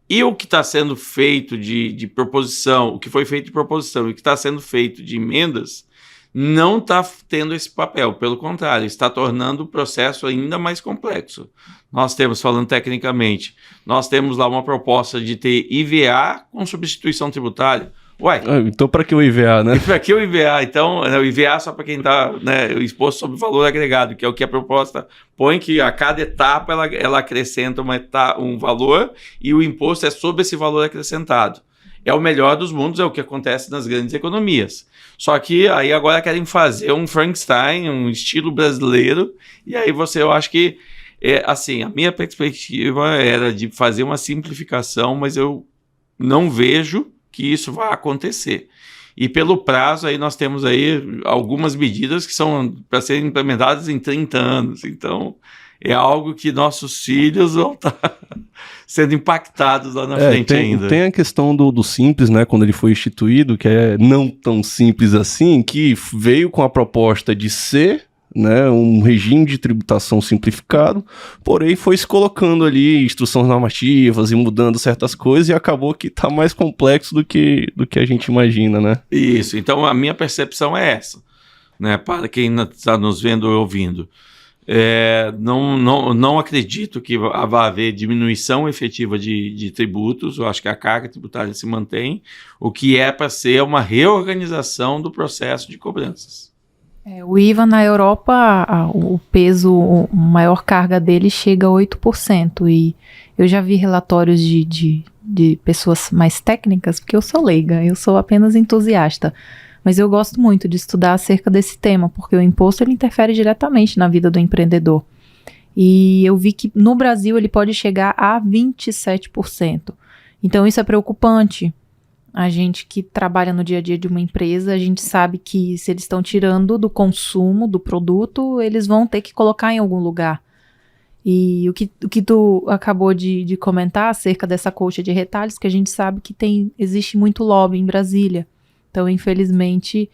E o que está sendo feito de proposição, o que foi feito de proposição e o que está sendo feito de emendas, não está tendo esse papel, pelo contrário, está tornando o processo ainda mais complexo. Nós temos, falando tecnicamente, nós temos lá uma proposta de ter IVA com substituição tributária. Ué, então para que o IVA, né? Para que o IVA? Então, o IVA só para quem está, né, exposto sobre valor agregado, que é o que a proposta põe, que a cada etapa ela acrescenta um valor e o imposto é sobre esse valor acrescentado. É o melhor dos mundos, é o que acontece nas grandes economias. Só que aí agora querem fazer um Frankenstein, um estilo brasileiro, e aí eu acho que, assim, a minha perspectiva era de fazer uma simplificação, mas eu não vejo que isso vai acontecer. E pelo prazo, aí nós temos aí algumas medidas que são para serem implementadas em 30 anos. Então, é algo que nossos filhos vão estar sendo impactados lá na frente ainda. Tem a questão do simples, né, quando ele foi instituído, que é não tão simples assim, que veio com a proposta de ser, né, um regime de tributação simplificado, porém foi se colocando ali instruções normativas e mudando certas coisas e acabou que está mais complexo do que a gente imagina, né? Isso, então a minha percepção é essa, né, para quem está nos vendo ou ouvindo. Não acredito que vai haver diminuição efetiva de tributos. Eu acho que a carga tributária se mantém. O que é para ser uma reorganização do processo de cobranças. O IVA na Europa, o peso, a maior carga dele chega a 8%. E eu já vi relatórios de pessoas mais técnicas, porque eu sou leiga, eu sou apenas entusiasta. Mas eu gosto muito de estudar acerca desse tema, porque o imposto ele interfere diretamente na vida do empreendedor. E eu vi que no Brasil ele pode chegar a 27%. Então isso é preocupante. A gente que trabalha no dia a dia de uma empresa, a gente sabe que se eles estão tirando do consumo do produto, eles vão ter que colocar em algum lugar. E o que tu acabou de comentar acerca dessa colcha de retalhos, que a gente sabe que existe muito lobby em Brasília. Então, infelizmente,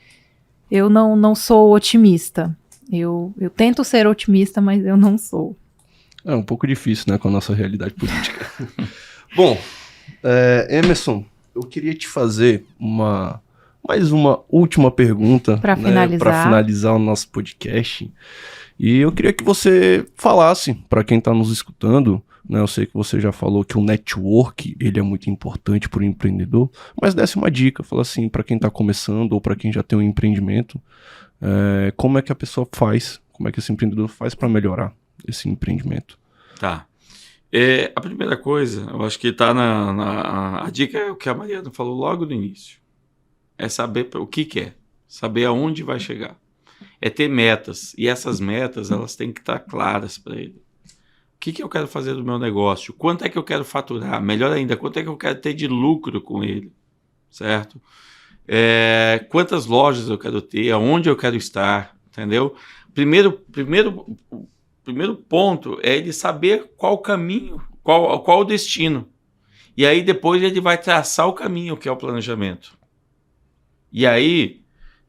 eu não sou otimista. Eu tento ser otimista, mas eu não sou. É um pouco difícil, né, com a nossa realidade política. Bom, Emerson, eu queria te fazer mais uma última pergunta Para finalizar o nosso podcast. E eu queria que você falasse para quem está nos escutando, né, eu sei que você já falou que o network ele é muito importante para o empreendedor, mas desse uma dica, fala assim, para quem está começando ou para quem já tem um empreendimento, como é que a pessoa faz, como é que esse empreendedor faz para melhorar esse empreendimento? Tá. A primeira coisa, eu acho que está a dica é o que a Mariana falou logo no início. É saber o que quer, saber aonde vai chegar. É ter metas, e essas metas elas têm que estar claras para ele. O que eu quero fazer do meu negócio? Quanto é que eu quero faturar? Melhor ainda, quanto é que eu quero ter de lucro com ele? Certo? Quantas lojas eu quero ter? Aonde eu quero estar? Entendeu? Primeiro ponto é ele saber qual o caminho, qual o destino. E aí depois ele vai traçar o caminho, que é o planejamento. E aí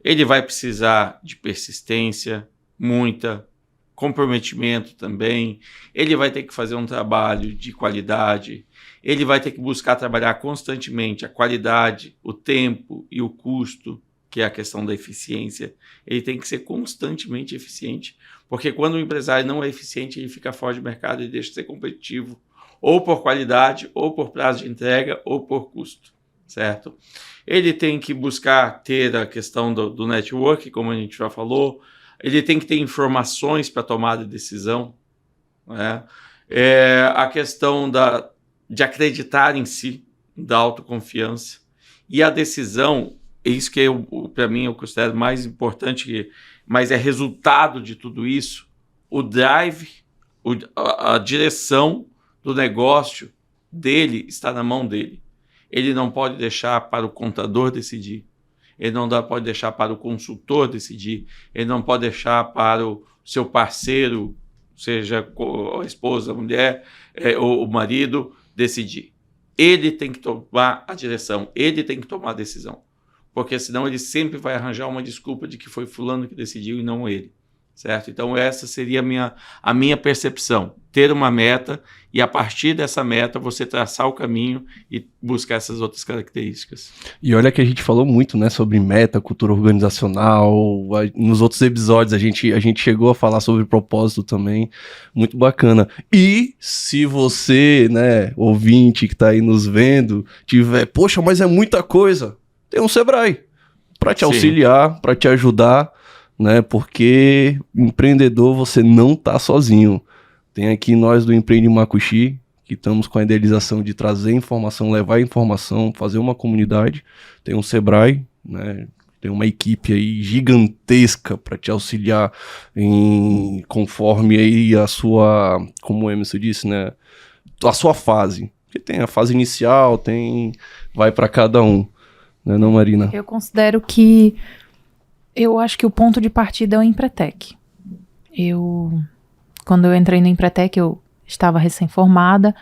ele vai precisar de persistência, muita, comprometimento também. Ele vai ter que fazer um trabalho de qualidade. Ele vai ter que buscar trabalhar constantemente a qualidade, o tempo e o custo, que é a questão da eficiência. Ele tem que ser constantemente eficiente, porque quando o empresário não é eficiente, ele fica fora de mercado e deixa de ser competitivo, ou por qualidade, ou por prazo de entrega, ou por custo, certo? Ele tem que buscar ter a questão do network, como a gente já falou. Ele tem que ter informações para tomada de decisão, né? A questão de acreditar em si, da autoconfiança. E a decisão, isso que para mim eu considero mais importante, mas é resultado de tudo isso, o drive, a direção do negócio dele está na mão dele. Ele não pode deixar para o contador decidir. Ele não pode deixar para o consultor decidir. Ele não pode deixar para o seu parceiro, seja a esposa, a mulher, ou o marido, decidir. Ele tem que tomar a direção. Ele tem que tomar a decisão. Porque senão ele sempre vai arranjar uma desculpa de que foi fulano que decidiu e não ele. Certo? Então essa seria a minha percepção. Ter uma meta e a partir dessa meta você traçar o caminho e buscar essas outras características. E olha que a gente falou muito, né, sobre meta, cultura organizacional. Nos outros episódios a gente chegou a falar sobre propósito também. Muito bacana. E se você, né, ouvinte que está aí nos vendo, tiver, poxa, mas é muita coisa, tem um Sebrae para te auxiliar, para te ajudar, né? Porque empreendedor você não tá sozinho. Tem aqui nós do Empreende Macuxi, que estamos com a idealização de trazer informação, levar informação, fazer uma comunidade. Tem um Sebrae, né? Tem uma equipe aí gigantesca para te auxiliar conforme aí a sua, como o Emerson disse, né? A sua fase. Porque tem a fase inicial, vai para cada um. Né, não, Marina? Eu considero que eu acho que o ponto de partida é o Empretec. Quando eu entrei no Empretec, eu estava recém-formada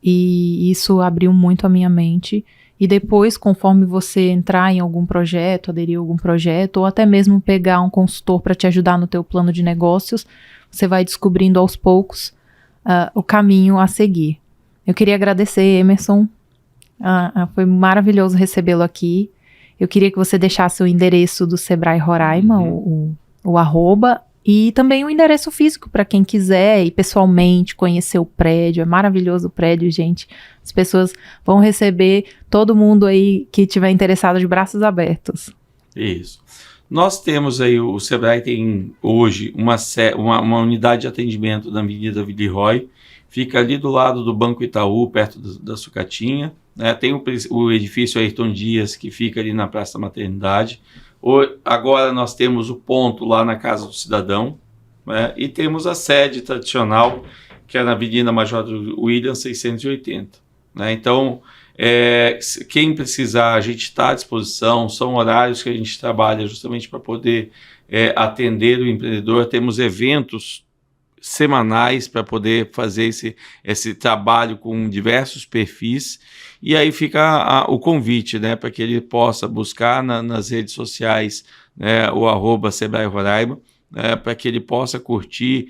e isso abriu muito a minha mente. E depois, conforme você entrar em algum projeto, aderir a algum projeto, ou até mesmo pegar um consultor para te ajudar no teu plano de negócios, você vai descobrindo aos poucos o caminho a seguir. Eu queria agradecer, Emerson. Foi maravilhoso recebê-lo aqui. Eu queria que você deixasse o endereço do Sebrae Roraima, o arroba, e também o endereço físico para quem quiser ir pessoalmente conhecer o prédio. É maravilhoso o prédio, gente. As pessoas vão receber todo mundo aí que tiver interessado de braços abertos. Isso. Nós temos aí, o Sebrae tem hoje uma unidade de atendimento na Avenida Villeroy, fica ali do lado do Banco Itaú, perto da Sucatinha. Né? Tem o edifício Ayrton Dias, que fica ali na Praça da Maternidade. Agora nós temos o ponto lá na Casa do Cidadão, né? E temos a sede tradicional, que é na Avenida Major William 680. né? Então, quem precisar, a gente está à disposição, são horários que a gente trabalha justamente para poder atender o empreendedor. Temos eventos semanais para poder fazer esse trabalho com diversos perfis, e aí fica o convite, né, para que ele possa buscar nas redes sociais, né, o @Sebrae Roraima, para que ele possa curtir,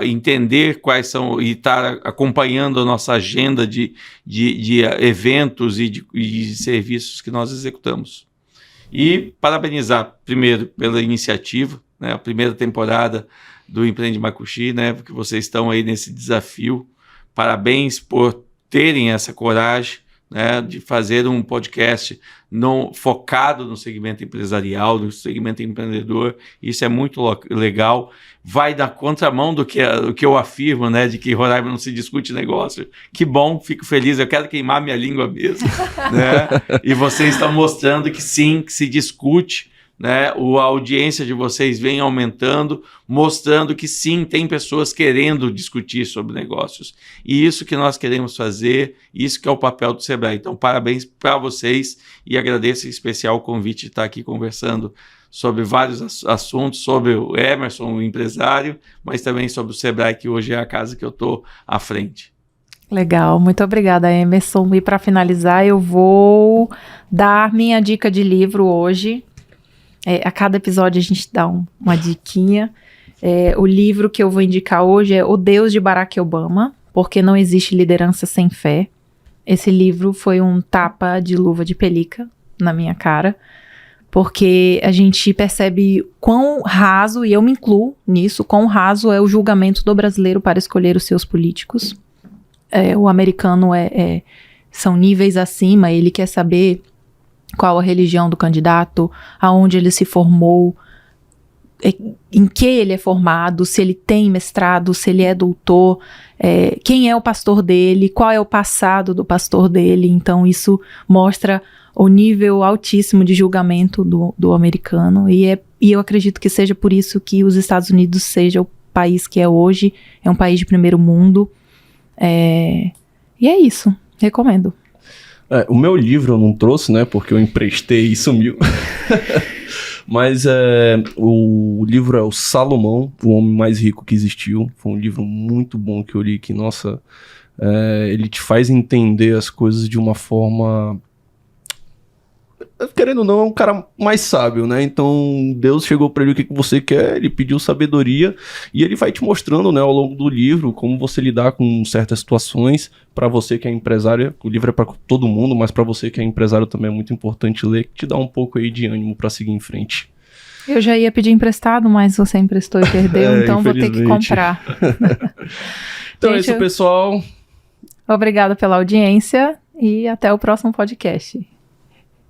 entender quais são e estar acompanhando a nossa agenda de eventos e de serviços que nós executamos. E parabenizar primeiro pela iniciativa, né, a primeira temporada do Empreende Macuxi, né, porque vocês estão aí nesse desafio. Parabéns por terem essa coragem, né, de fazer um podcast focado no segmento empresarial, no segmento empreendedor. Isso é muito legal. Vai na contramão do que eu afirmo, né, de que Roraima não se discute negócio. Que bom, fico feliz, eu quero queimar minha língua mesmo. Né? E vocês estão mostrando que sim, que se discute, né? A audiência de vocês vem aumentando, mostrando que sim, tem pessoas querendo discutir sobre negócios. E isso que nós queremos fazer, isso que é o papel do Sebrae. Então, parabéns para vocês e agradeço em especial o convite de estar aqui conversando sobre vários assuntos, sobre o Emerson, o empresário, mas também sobre o Sebrae, que hoje é a casa que eu estou à frente. Legal, muito obrigada, Emerson. E para finalizar, eu vou dar minha dica de livro hoje. A cada episódio a gente dá uma diquinha. O livro que eu vou indicar hoje é O Deus de Barack Obama, Porque Não Existe Liderança Sem Fé. Esse livro foi um tapa de luva de pelica na minha cara, porque a gente percebe quão raso, e eu me incluo nisso, quão raso é o julgamento do brasileiro para escolher os seus políticos. O americano são níveis acima, ele quer saber qual a religião do candidato, aonde ele se formou, em que ele é formado, se ele tem mestrado, se ele é doutor, quem é o pastor dele, qual é o passado do pastor dele. Então isso mostra o nível altíssimo de julgamento do americano, e eu acredito que seja por isso que os Estados Unidos seja o país que é hoje, é um país de primeiro mundo, e é isso, recomendo. O meu livro eu não trouxe, né, porque eu emprestei e sumiu. Mas o livro é o Salomão, o Homem Mais Rico que Existiu. Foi um livro muito bom que eu li, que, nossa, ele te faz entender as coisas de uma forma... Querendo ou não, é um cara mais sábio, né? Então, Deus chegou para ele: o que você quer? Ele pediu sabedoria, e ele vai te mostrando, né, ao longo do livro, como você lidar com certas situações. Para você que é empresário, o livro é para todo mundo, mas para você que é empresário também é muito importante ler, que te dá um pouco aí de ânimo para seguir em frente. Eu já ia pedir emprestado, mas você emprestou e perdeu, então vou ter que comprar. Então, gente, é isso, pessoal. Obrigada pela audiência e até o próximo podcast.